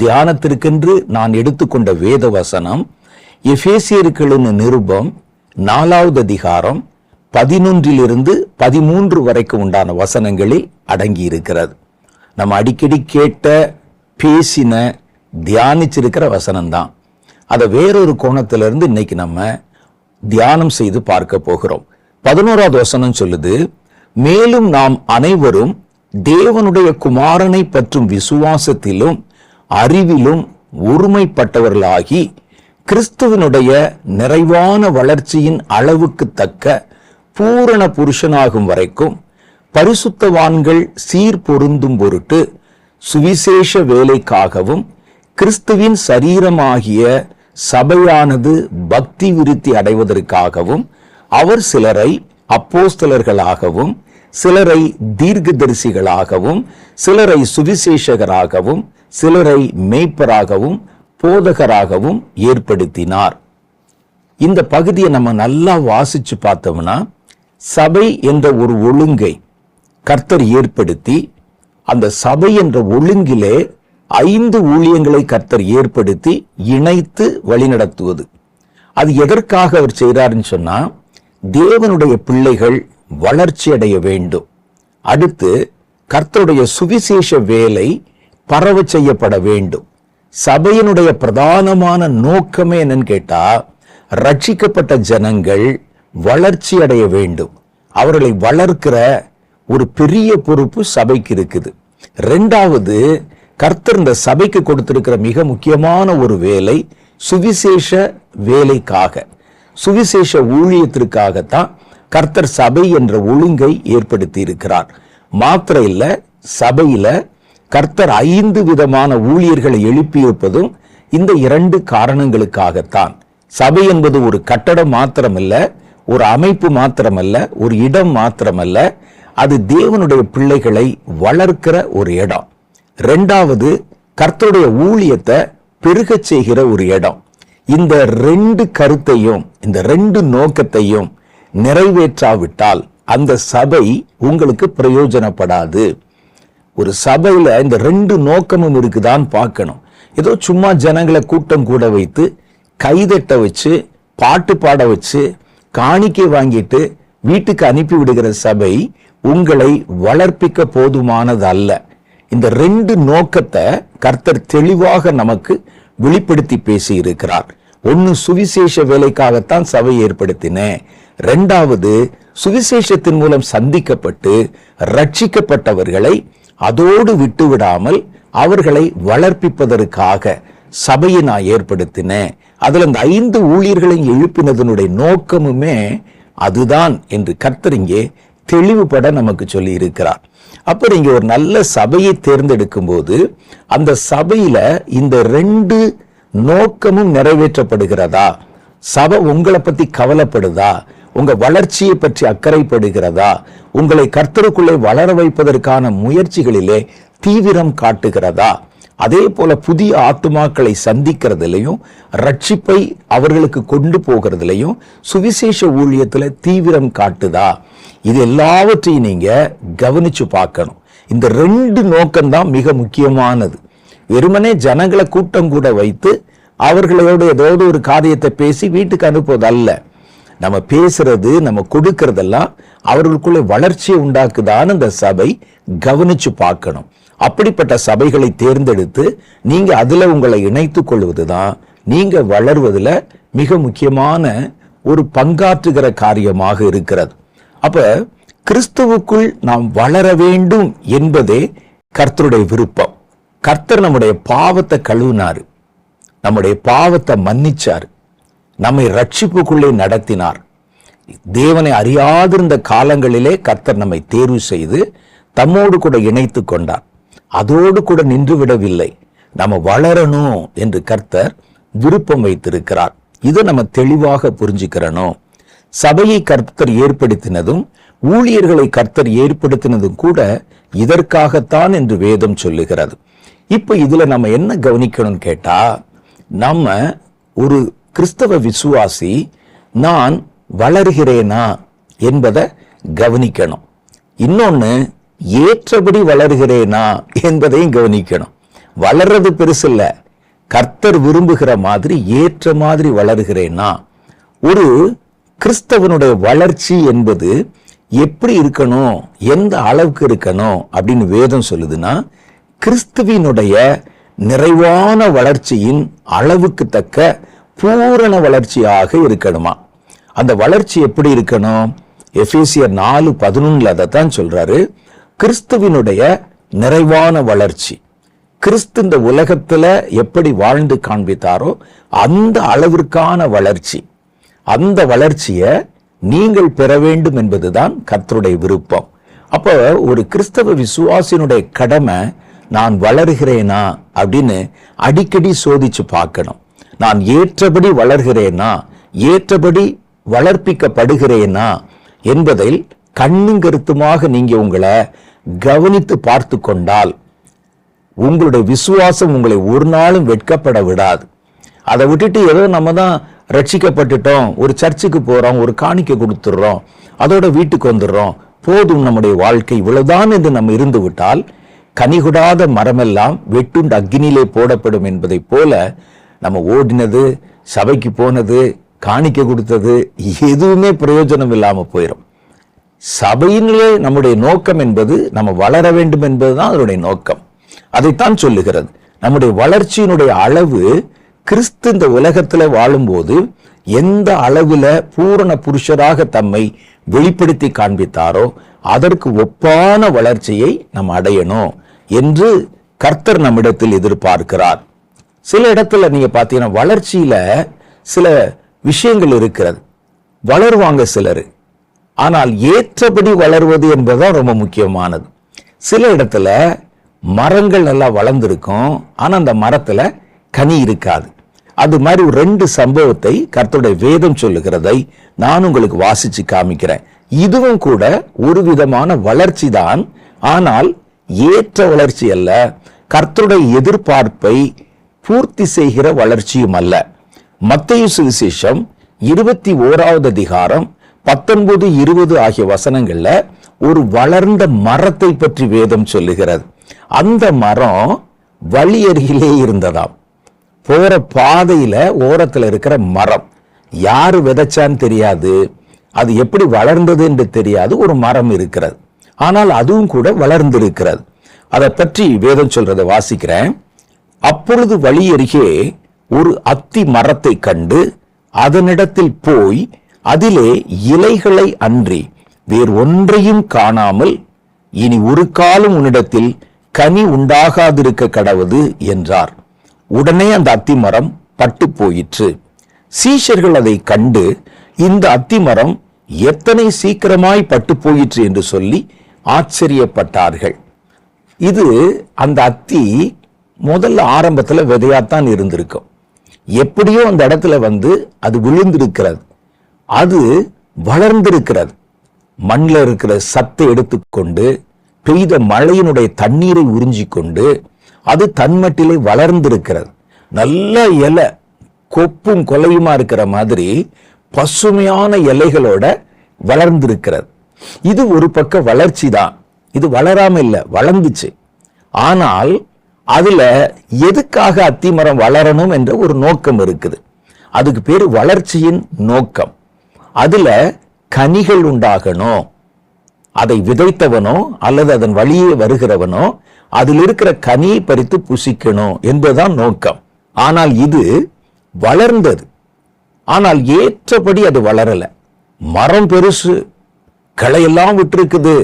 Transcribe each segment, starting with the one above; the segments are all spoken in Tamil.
தியானத்திற்கென்று நான் எடுத்துக்கொண்ட வேத வசனம் எபேசியருக்கு நிருபம் 4வது அதிகாரம் 11 - 13 வரைக்கும் உண்டான வசனங்களில் அடங்கி இருக்கிறது. நம்ம அடிக்கடி கேட்ட, பேசின, தியானிச்சிருக்கிற வசனம்தான். அதை வேறொரு கோணத்திலிருந்து இன்னைக்கு நம்ம தியானம் செய்து பார்க்க போகிறோம். 11வது வசனம் சொல்லுது, மேலும் நாம் அனைவரும் தேவனுடைய குமாரனை பற்றும் விசுவாசத்திலும் அறிவிலும் ஒருமைப்பட்டவர்களாகி கிறிஸ்துவனுடைய நிறைவான வளர்ச்சியின் அளவுக்கு தக்க பூரண புருஷனாகும் வரைக்கும் பரிசுத்தவான்கள் சீர் பொருந்தும் பொருட்டு சுவிசேஷ வேலைக்காகவும் கிறிஸ்துவின் சரீரமாகிய சபையானது பக்தி விருத்தி அடைவதற்காகவும் அவர் சிலரை அப்போஸ்தலர்களாகவும் சிலரை தீர்க்கதரிசிகளாகவும் சிலரை சுவிசேஷகராகவும் சிலரை மேய்ப்பராகவும் போதகராகவும் ஏற்படுத்தினார். இந்த பகுதியை நம்ம நல்லா வாசிச்சு பார்த்தோம்னா, சபை என்ற ஒரு ஒழுங்கை கர்த்தர் ஏற்படுத்தி, அந்த சபை என்ற ஒழுங்கிலே 5 ஊழியங்களை கர்த்தர் ஏற்படுத்தி இணைத்து வழிநடத்துவது. அது எதற்காக அவர் செய்கிறாருன்னு சொன்னா, தேவனுடைய பிள்ளைகள் வளர்ச்சி அடைய வேண்டும். அடுத்து கர்த்தருடைய சுவிசேஷ வேலை பரவ செய்யப்பட வேண்டும். சபையினுடைய பிரதானமான நோக்கமே என்னன்னு கேட்டா, ரட்சிக்கப்பட்ட ஜனங்கள் வளர்ச்சி அடைய வேண்டும். அவர்களை வளர்க்கிற ஒரு பெரிய பொறுப்பு சபைக்கு இருக்குது. 2வது, கர்த்தர் இந்த சபைக்கு கொடுத்திருக்கிற மிக முக்கியமான ஒரு வேலை சுவிசேஷ வேலைக்காக, சுவிசேஷ ஊழியத்திற்காகத்தான் கர்த்தர் சபை என்ற ஒழுங்கை ஏற்படுத்தி இருக்கிறார். மாத்திரம் இல்ல, சபையில கர்த்தர் 5 விதமான ஊழியர்களை எழுப்பியிருப்பதும் இந்த 2 காரணங்களுக்காகத்தான். சபை என்பது ஒரு கட்டடம் மாத்திரமல்ல, ஒரு அமைப்பு மாத்திரமல்ல, ஒரு இடம் மாத்திரமல்ல, அது தேவனுடைய பிள்ளைகளை வளர்க்கிற ஒரு இடம். 2வது, கர்த்தருடைய ஊழியத்தை பெருகச் செய்கிற ஒரு இடம். இந்த 2 கருத்தையும், இந்த 2 நோக்கத்தையும் நிறைவேற்றாவிட்டால் அந்த சபை உங்களுக்கு பிரயோஜனப்படாது. ஒரு சபையில இந்த 2 நோக்கமும் இருக்குதான் பார்க்கணும். ஏதோ சும்மா ஜனங்களை கூட்டம் கூட வைத்து கைதட்ட வச்சு பாட்டு பாட வச்சு காணிக்கை வாங்கிட்டு வீட்டுக்கு அனுப்பி விடுகிற சபை உங்களை வளர்ப்பிக்க போதுமானது அல்ல. இந்த 2 நோக்கத்தை கர்த்தர் தெளிவாக நமக்கு வெளிப்படுத்தி பேசி இருக்கிறார். 1, சுவிசேஷ வேலைக்காகத்தான் சபை ஏற்படுத்தினேன். 2வது, சுவிசேஷத்தின் மூலம் சந்திக்கப்பட்டு ரட்சிக்கப்பட்டவர்களை அதோடு விட்டு விடாமல் அவர்களை வளர்ப்பிப்பதற்காக சபையை நான் ஏற்படுத்தினேன். அதுல இந்த 5 ஊழியர்களையும் எழுப்பினதனுடைய நோக்கமுமே அதுதான் என்று கர்த்தர் இங்கே தெளிவுபட நமக்கு சொல்லி இருக்கிறார். அப்ப நீங்க ஒரு நல்ல சபையை தேர்ந்தெடுக்கும் போது அந்த சபையில இந்த 2 நோக்கமும் நிறைவேற்றப்படுகிறதா? சபை உங்களை பத்தி கவலைப்படுதா? உங்க வளர்ச்சியை பற்றி அக்கறைப்படுகிறதா? உங்களை கர்த்தருக்குள்ளே வளர வைப்பதற்கான முயற்சிகளிலே தீவிரம் காட்டுகிறதா? அதே போல புதிய ஆத்துமாக்களை சந்திக்கிறதுலையும் ரட்சிப்பை அவர்களுக்கு கொண்டு போகிறதுலையும் சுவிசேஷ ஊழியத்துல தீவிரம் காட்டுதா? இது எல்லாவற்றையும் நீங்க கவனிச்சு பார்க்கணும். இந்த 2 நோக்கம்தான் மிக முக்கியமானது. வெறுமனே ஜனங்களை கூட்டம் கூட வைத்து அவர்களோட ஏதாவது ஒரு காரியத்தை பேசி வீட்டுக்கு அனுப்புவது அல்ல. நம்ம பேசுறது, நம்ம கொடுக்கறதெல்லாம் அவர்களுக்குள்ள வளர்ச்சியை உண்டாக்குதான்னு இந்த சபை கவனிச்சு பார்க்கணும். அப்படிப்பட்ட சபைகளை தேர்ந்தெடுத்து நீங்க அதுல உங்களை இணைத்துக் கொள்வதுதான் நீங்க வளர்வதுல மிக முக்கியமான ஒரு பங்காற்றுகிற காரியமாக இருக்கிறது. அப்ப கிறிஸ்துவுக்குள் நாம் வளர வேண்டும் என்பதே கர்த்தருடைய விருப்பம். கர்த்தர் நம்முடைய பாவத்தை கழுவினாரு, நம்முடைய பாவத்தை மன்னிச்சார், நம்மை ரட்சிப்புக்குள்ளே நடத்தினார். தேவனை அறியாதிருந்த காலங்களிலே கர்த்தர் நம்மை தேர்வு செய்து தம்மோடு கூட இணைத்து கொண்டார். அதோடு கூட நின்று விடவில்லை, நம்ம வளரணும் என்று கர்த்தர் விருப்பம் வைத்திருக்கிறார். இதை நம்ம தெளிவாக புரிஞ்சுக்கிறணும். சபையை கர்த்தர் ஏற்படுத்தினதும் ஊழியர்களை கர்த்தர் ஏற்படுத்தினதும் கூட இதற்காகத்தான் என்று வேதம் சொல்லுகிறது. இப்ப இதுல நம்ம என்ன கவனிக்கணும் கேட்டா, நம்ம ஒரு கிறிஸ்தவ விசுவாசி நான் வளர்கிறேனா என்பதை கவனிக்கணும். இன்னொன்னு, ஏற்றபடி வளர்கிறேனா என்பதையும் கவனிக்கணும். வளர்றது பெருசு இல்ல, கர்த்தர் விரும்புகிற மாதிரி ஏற்ற மாதிரி வளர்கிறேன்னா. ஒரு கிறிஸ்தவனுடைய வளர்ச்சி என்பது எப்படி இருக்கணும், எந்த அளவுக்கு இருக்கணும் அப்படின்னு வேதம் சொல்லுதுன்னா, கிறிஸ்துவினுடைய நிறைவான வளர்ச்சியின் அளவுக்கு தக்க பூரண வளர்ச்சியாக இருக்கணுமா. அந்த வளர்ச்சி எப்படி இருக்கணும்? எபேசியர் 4:11 அதைத்தான் சொல்றாரு. கிறிஸ்துவினுடைய நிறைவான வளர்ச்சி. கிறிஸ்து இந்த உலகத்துல எப்படி வாழ்ந்து காண்பித்தாரோ அந்த அளவிற்கான வளர்ச்சி, அந்த வளர்ச்சியை நீங்கள் பெற வேண்டும் என்பதுதான் கர்த்தருடைய விருப்பம். அப்ப ஒரு கிறிஸ்தவ விசுவாசியினுடைய கடமை, நான் வளர்கிறேனா அப்படின்னு அடிக்கடி சோதிச்சு பார்க்கணும். நான் ஏற்றபடி வளர்கிறேனா, ஏற்றபடி வளர்ப்பிக்கப்படுகிறேனா என்பதை கண்ணும் கருத்துமாக நீங்க உங்களை கவனித்து பார்த்து கொண்டால் உங்களுடைய விசுவாசம் உங்களை ஒரு நாளும் வெட்கப்பட விடாது. அதை விட்டுட்டு ஏதோ நம்ம தான் ரட்சிக்கப்பட்டுட்டோம், ஒரு சர்ச்சுக்கு போறோம், ஒரு காணிக்கை கொடுத்துடுறோம், அதோட வீட்டுக்கு வந்துடுறோம், போதும் நம்முடைய வாழ்க்கை இவ்வளவுதான் என்று நம்ம இருந்து விட்டால் கனிகொடாத மரமெல்லாம் வெட்டுண்டு அக்னியிலே போடப்படும் என்பதை போல நம்ம ஓடினது, சபைக்கு போனது, காணிக்கை கொடுத்தது எதுவுமே பிரயோஜனம் இல்லாம போயிடும். சபையிலே நம்முடைய நோக்கம் என்பது நம்ம வளர வேண்டும் என்பதுதான் அதனுடைய நோக்கம். அதைத்தான் சொல்லுகிறது. நம்முடைய வளர்ச்சியினுடைய அளவு கிறிஸ்து இந்த உலகத்துல வாழும்போது எந்த அளவுல பூரண புருஷராக தம்மை வெளிப்படுத்தி காண்பித்தாரோ அதற்கு ஒப்பான வளர்ச்சியை நாம் அடையணும் என்று கர்த்தர் நம்மிடத்தில் எதிர்பார்க்கிறார். சில இடத்துல நீங்க பாத்தீங்கன்னா வளர்ச்சியில சில விஷயங்கள் இருக்கிறது. வளருவாங்க சிலர், ஆனால் ஏற்றபடி வளர்வது என்பதுதான் ரொம்ப முக்கியமானது. சில இடத்துல மரங்கள் நல்லா வளர்ந்திருக்கும், ஆனா அந்த மரத்துல கனி இருக்காது. அது மாதிரி ஒரு 2 சம்பவத்தை கர்த்தருடைய வேதம் சொல்லுகிறதை நான் உங்களுக்கு வாசிச்சு காமிக்கிறேன். இதுவும் கூட ஒரு விதமான வளர்ச்சி தான், ஆனால் ஏற்ற வளர்ச்சி அல்ல, கர்த்தருடைய எதிர்பார்ப்பை பூர்த்தி செய்கிற வளர்ச்சியும் அல்ல. மத்தேயு சுவிசேஷம் 21வது அதிகாரம் 19, 20 ஆகிய வசனங்கள்ல ஒரு வளர்ந்த மரத்தை பற்றி வேதம் சொல்லுகிறது. அந்த மரம் வழி அருகிலே இருந்ததாம். போற பாதையில ஓரத்துல இருக்கிற மரம், யாரு விதைச்சான்னு தெரியாது, அது எப்படி வளர்ந்தது என்று தெரியாது, ஒரு மரம் இருக்கிறது. ஆனால் அதுவும் கூட வளர்ந்திருக்கிறது. அதை பற்றி வேதம் சொல்றதை வாசிக்கிறேன். அப்பொழுது வழி அருகே ஒரு அத்தி மரத்தை கண்டு அதனிடத்தில் போய் அதிலே இலைகளை அன்றி வேறு ஒன்றையும் காணாமல், இனி ஒரு காலம் உன்னிடத்தில் கனி உண்டாகாதிருக்க கடவுது என்றார். உடனே அந்த அத்திமரம் பட்டு போயிற்று. சீஷர்கள் அதை கண்டு இந்த அத்திமரம் எத்தனை சீக்கிரமாய் பட்டு போயிற்று என்று சொல்லி ஆச்சரியப்பட்டார்கள். இது அந்த அத்தி முதல்ல ஆரம்பத்துல விதையாத்தான் இருந்திருக்கும். எப்படியோ அந்த இடத்துல அது விழுந்திருக்கிறது, அது வளர்ந்திருக்கிறது. மண்ணில் இருக்கிற சத்தை எடுத்துக்கொண்டு பெய்த மழையினுடைய தண்ணீரை உறிஞ்சிக்கொண்டு அது தன்மட்டிலே வளர்ந்திருக்கிறது. நல்ல இலை, கொப்பும் கொலையுமா இருக்கிற மாதிரி பசுமையான இலைகளோட வளர்ந்திருக்கிறது. இது ஒரு பக்க வளர்ச்சி தான். இது வளராம இல்ல, வளர்ந்துச்சு. ஆனால் அதுல எதுக்காக அத்திமரம் வளரணும் என்ற ஒரு நோக்கம் இருக்குது. அதுக்கு பேரு வளர்ச்சியின் நோக்கம். அதுல கனிகள் உண்டாகணும். அதை விதைத்தவனோ அல்லது அதன் வழியே வருகிறவனோ அதில் இருக்கிற கனியை பறித்து புசிக்கணும் என்பதுதான் நோக்கம். ஆனால் இது வளர்ந்தது, ஆனால் ஏற்றபடி அது வளரல. மரம் பெருசு, களையெல்லாம் விட்டுருக்குது.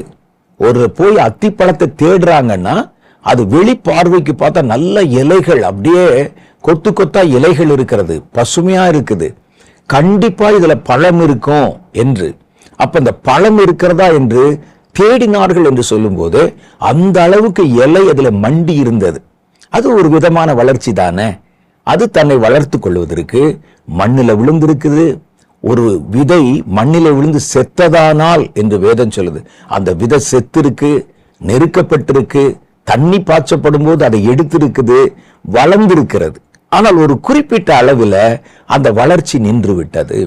ஒரு போய் அத்திப்பழத்தை தேடுறாங்கன்னா அது வெளி பார்வைக்கு பார்த்தா நல்ல இலைகள், அப்படியே கொத்து கொத்தா இலைகள் இருக்கிறது, பசுமையா இருக்குது. கண்டிப்பா இதுல பழம் இருக்கும் என்று, அப்ப இந்த பழம் இருக்கிறதா என்று தேடினார்கள் என்று சொல்லும் போது அந்த அளவுக்கு இலை அதுல மண்டி இருந்தது. அது ஒரு விதமான வளர்ச்சி தானே. அது தன்னை வளர்த்து கொள்வதற்கு மண்ணில விழுந்திருக்குது. ஒரு விதை மண்ணில விழுந்து செத்ததானால் என்று வேதம் சொல்லுது. அந்த விதை செத்திருக்கு, நெருக்கப்பட்டிருக்கு, தண்ணி பாய்ச்சப்படும் போது அதை எடுத்திருக்குது, வளர்ந்திருக்கிறது. ஆனால் ஒரு குறிப்பிட்ட அளவுல அந்த வளர்ச்சி நின்று விட்டது.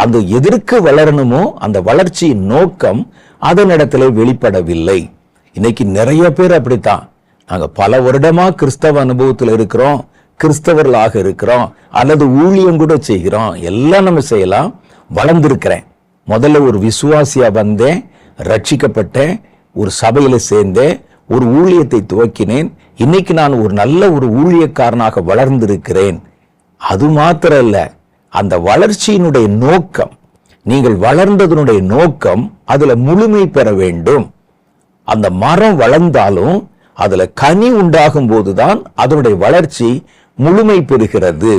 அந்த எதற்கு வளரணுமோ அந்த வளர்ச்சியின் நோக்கம் அதனிடத்திலே வெளிப்படவில்லை. இன்னைக்கு நிறைய பேர் அப்படித்தான். நாங்க பல வருடமா கிறிஸ்தவ அனுபவத்தில் இருக்கிறோம், கிறிஸ்தவர்களாக இருக்கிறோம், அல்லது ஊழியம் கூட செய்கிறோம், எல்லாம் நம்ம செய்யலாம். வளர்ந்திருக்கிறேன். முதல்ல ஒரு விசுவாசியா வந்தேன், ரட்சிக்கப்பட்டேன், ஒரு சபையில சேர்ந்தேன், ஒரு ஊழியத்தை துவக்கினேன், இன்னைக்கு நான் ஒரு நல்ல ஒரு ஊழியக்காரனாக வளர்ந்திருக்கிறேன். அது மாத்திரம் இல்ல, அந்த வளர்ச்சியினுடைய நோக்கம், நீங்கள் வளர்ந்ததனுடைய நோக்கம் அதுல முழுமை பெற வேண்டும். அந்த மரம் வளர்ந்தாலும் அதுல கனி உண்டாகும் போதுதான் அதனுடைய வளர்ச்சி முழுமை பெறுகிறது.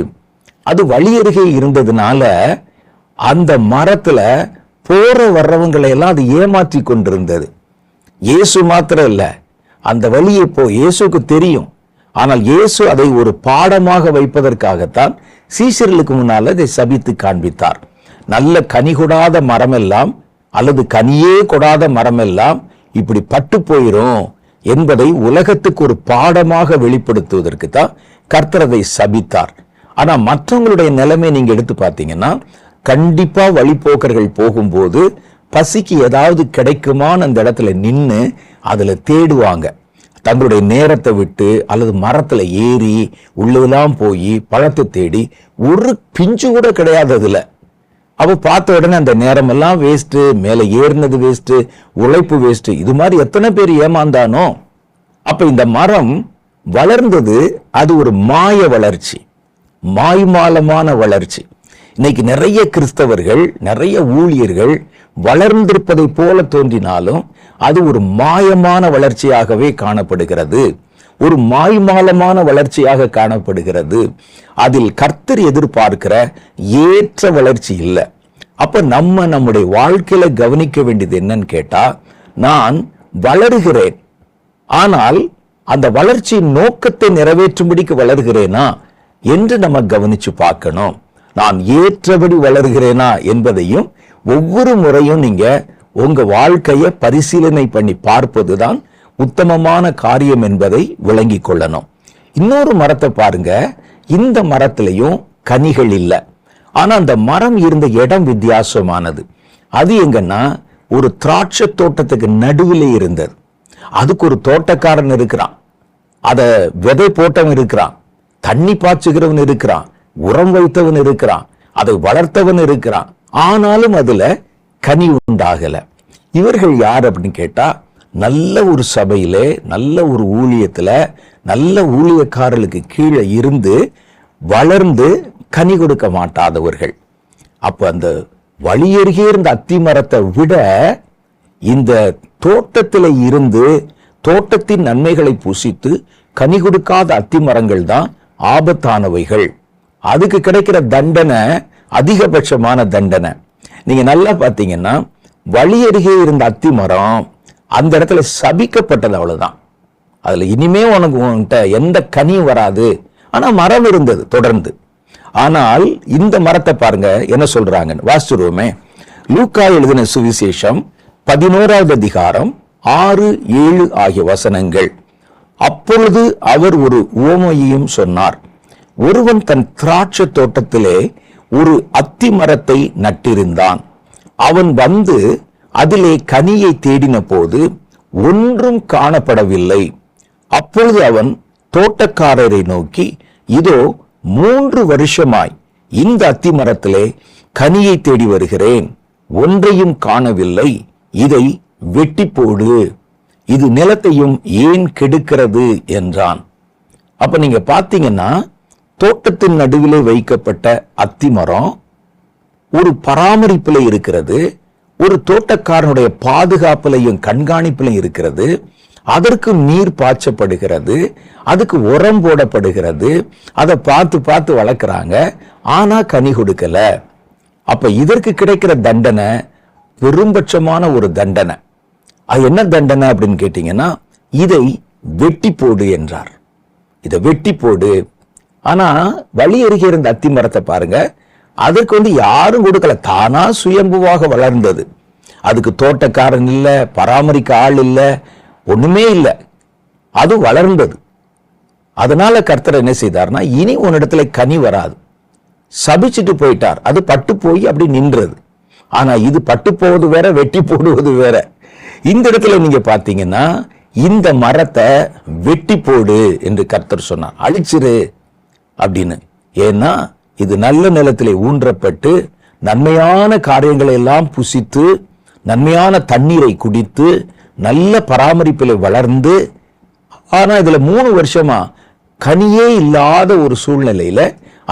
அது வழியருகே இருந்ததுனால அந்த மரத்துல போற வர்றவங்களை எல்லாம் அது ஏமாற்றி கொண்டிருந்தது. இயேசு மாத்திரம் இல்ல, அந்த வழியை இயேசுக்கு தெரியும். ஆனால் இயேசு அதை ஒரு பாடமாக வைப்பதற்காகத்தான் சீஷர்களுக்கு முன்னால் அதை சபித்து காண்பித்தார். நல்ல கனி கொடாத மரமெல்லாம் அல்லது கனியே கொடாத மரமெல்லாம் இப்படி பட்டு போயிரும் என்பதை உலகத்துக்கு ஒரு பாடமாக வெளிப்படுத்துவதற்கு தான் கர்த்தர் அதை சபித்தார். ஆனா மற்றவங்களுடைய நிலைமை நீங்க எடுத்து பார்த்தீங்கன்னா, கண்டிப்பா வழிபோக்கர்கள் போகும்போது பசிக்கு ஏதாவது கிடைக்குமான்னு அந்த இடத்துல நின்று அதுல தேடுவாங்க. தங்களுடைய நேரத்தை விட்டு அல்லது மரத்துல ஏறி உள்ளெல்லாம் போய் பழத்தை தேடி ஒரு பிஞ்சு கூட கிடையாது அதுல. அவ பார்த்த உடனே அந்த நேரம் எல்லாம் வேஸ்ட், மேல ஏறினது வேஸ்ட், உழைப்பு வேஸ்ட். இது மாதிரி எத்தனை பேர் ஏமாந்தானோ. அப்ப இந்த மரம் வளர்ந்தது, அது ஒரு மாய வளர்ச்சி, மாய்மாலமான வளர்ச்சி. இன்னைக்கு நிறைய கிறிஸ்தவர்கள், நிறைய ஊழியர்கள் வளர்ந்திருப்பதை போல தோன்றினாலும் அது ஒரு மாயமான வளர்ச்சியாகவே காணப்படுகிறது, ஒரு மாய்மாலமான வளர்ச்சியாக காணப்படுகிறது. அதில் கர்த்தர் எதிர்பார்க்கிற ஏற்ற வளர்ச்சி இல்லை. அப்ப நம்முடைய வாழ்க்கையில கவனிக்க வேண்டியது என்னன்னு கேட்டா, நான் வளருகிறேன், ஆனால் அந்த வளர்ச்சியின் நோக்கத்தை நிறைவேற்றும்படிக்கு வளர்கிறேனா என்று நம்ம கவனிச்சு பார்க்கணும். நான் ஏற்றபடி வளர்கிறேனா என்பதையும் ஒவ்வொரு முறையும் நீங்க உங்க வாழ்க்கையை பரிசீலனை பண்ணி பார்ப்பதுதான் உத்தமமான காரியம் என்பதை விளங்கி கொள்ளணும். இன்னொரு மரத்தை பாருங்க, இந்த மரத்திலையும் கனிகள் இல்லை. ஆனா அந்த மரம் இருந்த இடம் வித்தியாசமானது. அது எங்கன்னா ஒரு திராட்சை தோட்டத்துக்கு நடுவில் இருந்தது. அதுக்கு ஒரு தோட்டக்காரன் இருக்கிறான், அத விதை போட்டவன் இருக்கிறான், தண்ணி பாய்ச்சுகிறவன் இருக்கிறான், உரம் வைத்தவன் இருக்கிறான், அதை வளர்த்தவன் இருக்கிறான். ஆனாலும் அதுல கனி உண்டாகல. இவர்கள் யார் அப்படின்னு கேட்டா, நல்ல ஒரு சபையிலே, நல்ல ஒரு ஊழியத்துல, நல்ல ஊழியக்காரர்களுக்கு கீழே இருந்து வளர்ந்து கனி கொடுக்க மாட்டாதவர்கள். அப்ப அந்த வழியருகே இருந்த அத்தி மரத்தை விட இந்த தோட்டத்தில இருந்து தோட்டத்தின் நன்மைகளை புசித்து கனி கொடுக்காத அத்தி மரங்கள் தான் ஆபத்தானவைகள். அதுக்கு கிடைக்கிற தண்டனை அதிகபட்சமான தண்டனை. நீங்க நல்லா பாத்தீங்கன்னா, வழியருகே இருந்த அத்தி மரம் அந்த இடத்துல சபிக்கப்பட்டது, அவ்வளவுதான். அதுல இனிமே உனக்கு எந்த கனியும் வராது. ஆனா மரம் இருந்தது தொடர்ந்து. ஆனால் இந்த மரத்தை பாருங்க என்ன சொல்றாங்க, வாசிச்சுருவோமே. லூக்கா எழுதின சுவிசேஷம் 11வது அதிகாரம் 6, 7 ஆகிய வசனங்கள். அப்பொழுது அவர் ஒரு உவமையையும் சொன்னார். ஒருவன் தன் திராட்சை தோட்டத்திலே ஒரு அத்தி மரத்தை நட்டிருந்தான். அவன் வந்து அதிலே கனியை தேடின போது ஒன்றும் காணப்படவில்லை. அப்பொழுது அவன் தோட்டக்காரரை நோக்கி, இதோ 3 வருஷமாய் இந்த அத்தி மரத்திலே கனியை தேடி வருகிறேன், ஒன்றையும் காணவில்லை, இதை வெட்டி போடு, இது நிலத்தையும் ஏன் கெடுக்கிறது என்றான். அப்ப நீங்க பாத்தீங்கன்னா, தோட்டத்தின் நடுவிலே வைக்கப்பட்ட அத்தி மரம் ஒரு பராமரிப்புல இருக்கிறது, ஒரு தோட்டக்காரனுடைய பாதுகாப்புலையும் கண்காணிப்புலையும் இருக்கிறது. அதற்கு நீர் பாய்ச்சப்படுகிறது, அதுக்கு உரம் போடப்படுகிறது, அதை பார்த்து பார்த்து வளர்க்குறாங்க. ஆனா கனி கொடுக்கல. அப்ப இதற்கு கிடைக்கிற தண்டனை பெரும்பட்சமான ஒரு தண்டனை. அது என்ன தண்டனை அப்படின்னு கேட்டீங்கன்னா, இதை வெட்டி போடு என்றார். இதை வெட்டி போடு. ஆனா வழி அருகே இருந்த அத்தி மரத்தை பாருங்க, அதற்கு யாரும் கொடுக்கல, தானா சுயம்புவாக வளர்ந்தது. அதுக்கு தோட்டக்காரன் இல்ல, பராமரிக்க ஆள் இல்ல, ஒண்ணுமே இல்லை, அது வளர்ந்தது. அதனால கர்த்தர் என்ன செய்தார்னா, இனி உன்னிடத்துல கனி வராது, சபிச்சுட்டு போயிட்டார். அது பட்டு போய் அப்படி நின்றது. ஆனா இது பட்டு போவது வேற, வெட்டி போடுவது வேற. இந்த இடத்துல நீங்க பாத்தீங்கன்னா, இந்த மரத்தை வெட்டி போடு என்று கர்த்தர் சொன்னார். அழிச்சிரு அப்படின்னு. ஏன்னா இது நல்ல நிலத்திலே ஊன்றப்பட்டு நன்மையான காரியங்களை எல்லாம் புசித்து நன்மையான தண்ணீரை குடித்து நல்ல பராமரிப்பில் வளர்ந்து, ஆனா இதுல 3 வருஷமா கனியே இல்லாத ஒரு சூழ்நிலையில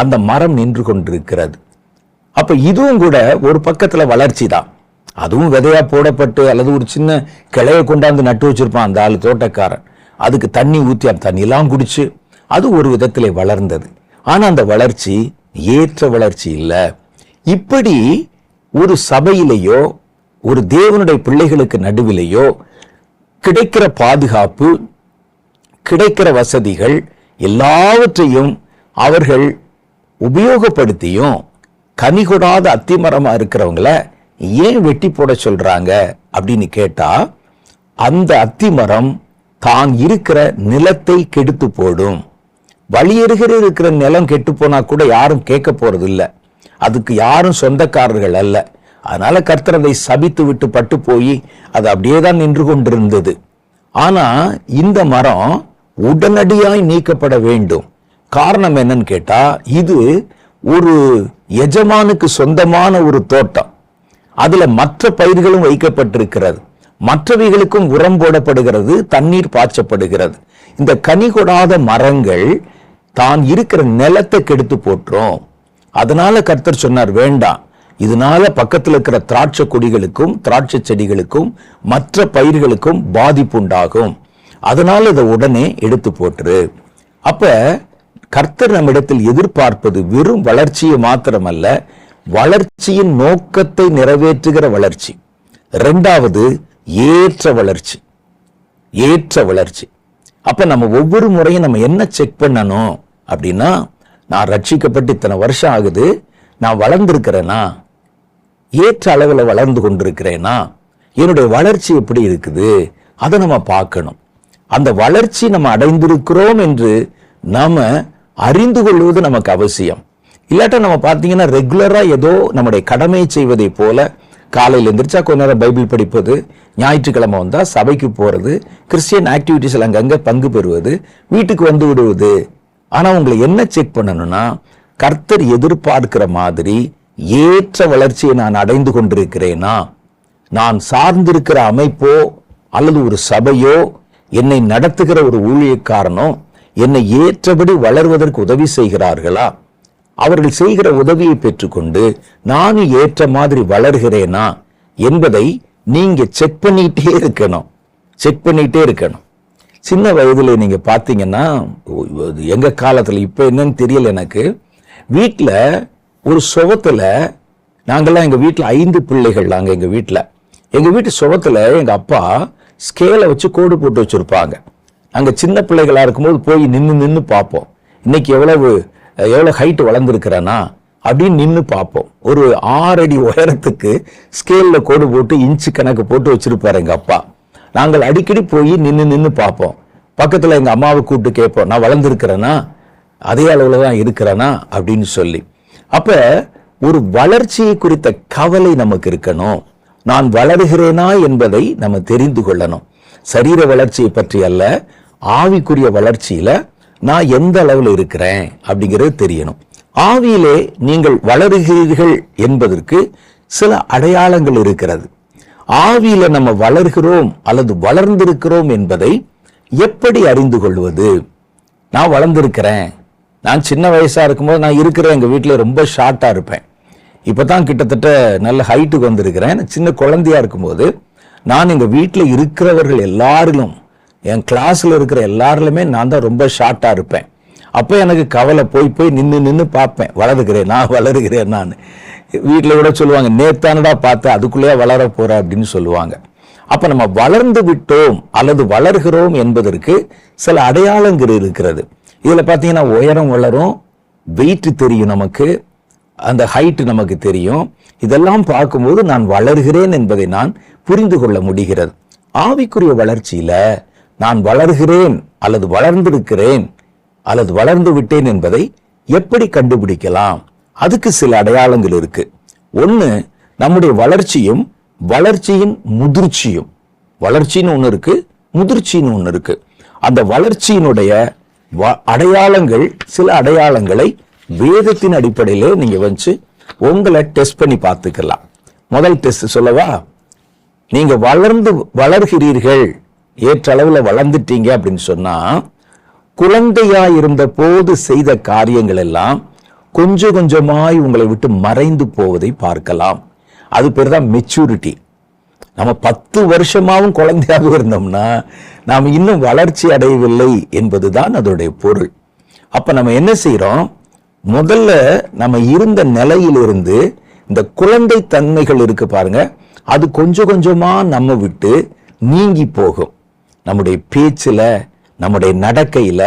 அந்த மரம் நின்று கொண்டிருக்கிறது. அப்ப இதுவும் கூட ஒரு பக்கத்துல வளர்ச்சி தான். அதுவும் விதையா போடப்பட்டு அல்லது ஒரு சின்ன கிளைய கொண்டாந்து நட்டு வச்சிருப்பான் அந்த ஆளு தோட்டக்காரன். அதுக்கு தண்ணி ஊற்றி அந்த தண்ணி எல்லாம் குடிச்சு அது ஒரு விதத்திலே வளர்ந்தது. ஆனா அந்த வளர்ச்சி ஏற்ற வளர்ச்சி இல்லை. இப்படி ஒரு சபையிலேயோ ஒரு தேவனுடைய பிள்ளைகளுக்கு நடுவிலேயோ கிடைக்கிற பாதுகாப்பு, கிடைக்கிற வசதிகள் எல்லாவற்றையும் அவர்கள் உபயோகப்படுத்தியும் கனி கொடாத அத்திமரமா இருக்கிறவங்கள ஏன் வெட்டி போட சொல்றாங்க அப்படின்னு கேட்டா, அந்த அத்திமரம் தான் இருக்கிற நிலத்தை கெடுத்து போடும். வழியருகிற இருக்கிற நிலம் கெட்டு போனா கூட யாரும் கேட்க போறது இல்லை. அதுக்கு யாரும் சொந்தக்காரர்கள் அல்ல. அதனால கர்த்தர் அதை சபித்து விட்டு பட்டு போய் அது அப்படியே தான் நின்று கொண்டிருந்தது. ஆனா இந்த மரம் உடனடியாய் நீக்கப்பட வேண்டும். காரணம் என்னன்னு கேட்டா, இது ஒரு எஜமானுக்கு சொந்தமான ஒரு தோட்டம். அதுல மற்ற பயிர்களும் வைக்கப்பட்டிருக்கிறது, மற்றவைகளுக்கும் உரம் போடப்படுகிறது, தண்ணீர் பாய்ச்சப்படுகிறது. இந்த கனி கொடாத மரங்கள் தான் இருக்கிற நிலத்தை கெடுத்து போட்டுரும். அதனால கர்த்தர் சொன்னார், வேண்டாம், இதனால பக்கத்தில் இருக்கிற திராட்சை கொடிகளுக்கும் திராட்சை செடிகளுக்கும் மற்ற பயிர்களுக்கும் பாதிப்பு உண்டாகும். அதனால இதை உடனே எடுத்து போட்டுரு. அப்ப கர்த்தர் நம்மிடத்தில் எதிர்பார்ப்பது வெறும் வளர்ச்சியை மாத்திரமல்ல, வளர்ச்சியின் நோக்கத்தை நிறைவேற்றுகிற வளர்ச்சி. இரண்டாவது ஏற்ற வளர்ச்சி. ஏற்ற வளர்ச்சி. அப்ப நம்ம ஒவ்வொரு முறையும் நம்ம என்ன செக் பண்ணணும் அப்படின்னா, நான் ரட்சிக்கப்பட்டு இத்தனை வருஷம் ஆகுது, நான் வளர்ந்திருக்கிறேனா, ஏற்ற அளவில் வளர்ந்து கொண்டிருக்கிறேனா, என்னுடைய வளர்ச்சி எப்படி இருக்குது, அதை நம்ம பார்க்கணும். அந்த வளர்ச்சி நம்ம அடைந்திருக்கிறோம் என்று நாம அறிந்து கொள்வது நமக்கு அவசியம். இல்லாட்டா நம்ம பார்த்தீங்கன்னா ரெகுலரா ஏதோ நம்முடைய கடமையை செய்வதை போல காலையில் எந்திரிச்சா கொஞ்ச நேரம் பைபிள் படிப்பது, ஞாயிற்றுக்கிழமை வந்தா சபைக்கு போறது, கிறிஸ்டியன் ஆக்டிவிட்டிஸ்ல அங்கங்க பங்கு பெறுவது, வீட்டுக்கு வந்து விடுவது. ஆனா உங்களை என்ன செக் பண்ணணும்னா, கர்த்தர் எதிர்பார்க்கிற மாதிரி ஏற்ற வளர்ச்சியை நான் அடைந்து கொண்டிருக்கிறேனா, நான் சார்ந்திருக்கிற அமைப்போ அல்லது ஒரு சபையோ என்னை நடத்துகிற ஒரு ஊழியக்காரனோ என்னை ஏற்றபடி வளர்வதற்கு உதவி செய்கிறார்களா, அவர்கள் செய்கிற உதவியை பெற்றுக்கொண்டு நானும் ஏற்ற மாதிரி வளர்கிறேனா என்பதை நீங்க செக் பண்ணிட்டே இருக்கணும். செக் பண்ணிட்டே இருக்கணும். சின்ன வயதுல நீங்க பாத்தீங்கன்னா, எங்க காலத்துல இப்ப என்னன்னு தெரியல எனக்கு, வீட்டுல ஒரு சுவத்துல, நாங்கெல்லாம் எங்க வீட்டுல 5 பிள்ளைகள், நாங்க எங்க வீட்டு சுவத்துல எங்க அப்பா ஸ்கேலை வச்சு கோடு போட்டு வச்சிருப்பாங்க. நாங்க சின்ன பிள்ளைகளா இருக்கும்போது போய் நின்னு பார்ப்போம், இன்னைக்கு எவ்வளவு ஹைட் வளர்ந்துருக்கிறேனா அப்படின்னு நின்று பார்ப்போம். ஒரு 6 அடி உயரத்துக்கு ஸ்கேல்ல கோடு போட்டு இன்ச்சு கணக்கு போட்டு வச்சிருப்பாரு எங்க அப்பா. நாங்கள் அடிக்கடி போய் நின்று பார்ப்போம். பக்கத்துல எங்க அம்மாவை கூப்பிட்டு கேட்போம், நான் வளர்ந்துருக்கிறேனா, அதே அளவுல தான் இருக்கிறேனா அப்படின்னு சொல்லி. அப்ப ஒரு வளர்ச்சியை குறித்த கவலை நமக்கு இருக்கணும். நான் வளர்கிறேனா என்பதை நம்ம தெரிந்து கொள்ளணும். சரீர வளர்ச்சியை பற்றி அல்ல, ஆவிக்குரிய வளர்ச்சியில நான் எந்த அளவுல இருக்கிறேன் அப்படிங்கிறது தெரியணும். ஆவியிலே நீங்கள் வளருகிறீர்கள் என்பதற்கு சில அடையாளங்கள் இருக்கிறது. ஆவியில நம்ம வளர்கிறோம் அல்லது வளர்ந்திருக்கிறோம் என்பதை எப்படி அறிந்து கொள்வது? நான் வளர்ந்திருக்கிறேன். நான் சின்ன வயசா இருக்கும்போது நான் இருக்கிறேன், எங்க வீட்டுல ரொம்ப ஷார்ட்டா இருப்பேன். இப்பதான் கிட்டத்தட்ட நல்ல ஹைட்டுக்கு வந்திருக்கிறேன். சின்ன குழந்தையா இருக்கும்போது நான் எங்க வீட்டுல இருக்கிறவர்கள் எல்லாரிலும், என் கிளாஸ்ல இருக்கிற எல்லாரிலுமே நான் தான் ரொம்ப ஷார்ட்டா இருப்பேன். அப்ப எனக்கு கவலை, போய் நின்று பார்ப்பேன், வளருகிறேன், நான் வளருகிறேன். நான் வீட்டுல கூட சொல்லுவாங்க, நேத்தானடா பார்த்த அதுக்குள்ளேயே வளர போற அப்படின்னு சொல்லுவாங்க. அப்ப நம்ம வளர்ந்து விட்டோம் அல்லது வளர்கிறோம் என்பதற்கு சில அடையாளங்கள் இருக்கிறது. இதுல பாத்தீங்கன்னா உயரம் வளரும், வெயிட் தெரியும், நமக்கு அந்த ஹைட் நமக்கு தெரியும். இதெல்லாம் பார்க்கும்போது நான் வளர்கிறேன் என்பதை நான் புரிந்து கொள்ள முடிகிறது. ஆவிக்குரிய வளர்ச்சியில நான் வளர்கிறேன் அல்லது வளர்ந்திருக்கிறேன் அல்லது வளர்ந்து விட்டேன் என்பதை எப்படி கண்டுபிடிக்கலாம்? அதுக்கு சில அடையாளங்கள் இருக்கு. ஒண்ணு, நம்முடைய வளர்ச்சியும் வளர்ச்சியின் முதிர்ச்சியும். வளர்ச்சின்னு ஒண்ணு இருக்கு, முதிர்ச்சின்னு ஒண்ணு இருக்கு. அந்த வளர்ச்சியினுடைய அடையாளங்கள், சில அடையாளங்களை வேதத்தின் அடிப்படையிலே நீங்க வச்சு உங்களை டெஸ்ட் பண்ணி பார்த்துக்கலாம். முதல் டெஸ்ட் சொல்லவா? நீங்க வளர்கிறீர்கள், ஏற்ற அளவுல வளர்ந்துட்டீங்க அப்படின்னு சொன்னா, குழந்தையா இருந்த போது செய்த காரியங்கள் எல்லாம் கொஞ்சம் கொஞ்சமாய் உங்களை விட்டு மறைந்து போவதை பார்க்கலாம். அது பேர் தான் மெச்சூரிட்டி. நம்ம 10 வருஷமாவும் குழந்தையாக இருந்தோம்னா நாம் இன்னும் வளர்ச்சி அடையவில்லை என்பதுதான் அதோடைய பொருள். அப்ப நம்ம என்ன செய்யறோம்? முதல்ல நம்ம இருந்த நிலையிலிருந்து இந்த குழந்தை தன்மைகள் இருக்கு பாருங்க, அது கொஞ்சம் கொஞ்சமா நம்ம விட்டு நீங்கி போகும். நம்முடைய பேச்சுல, நம்முடைய நடக்கையில,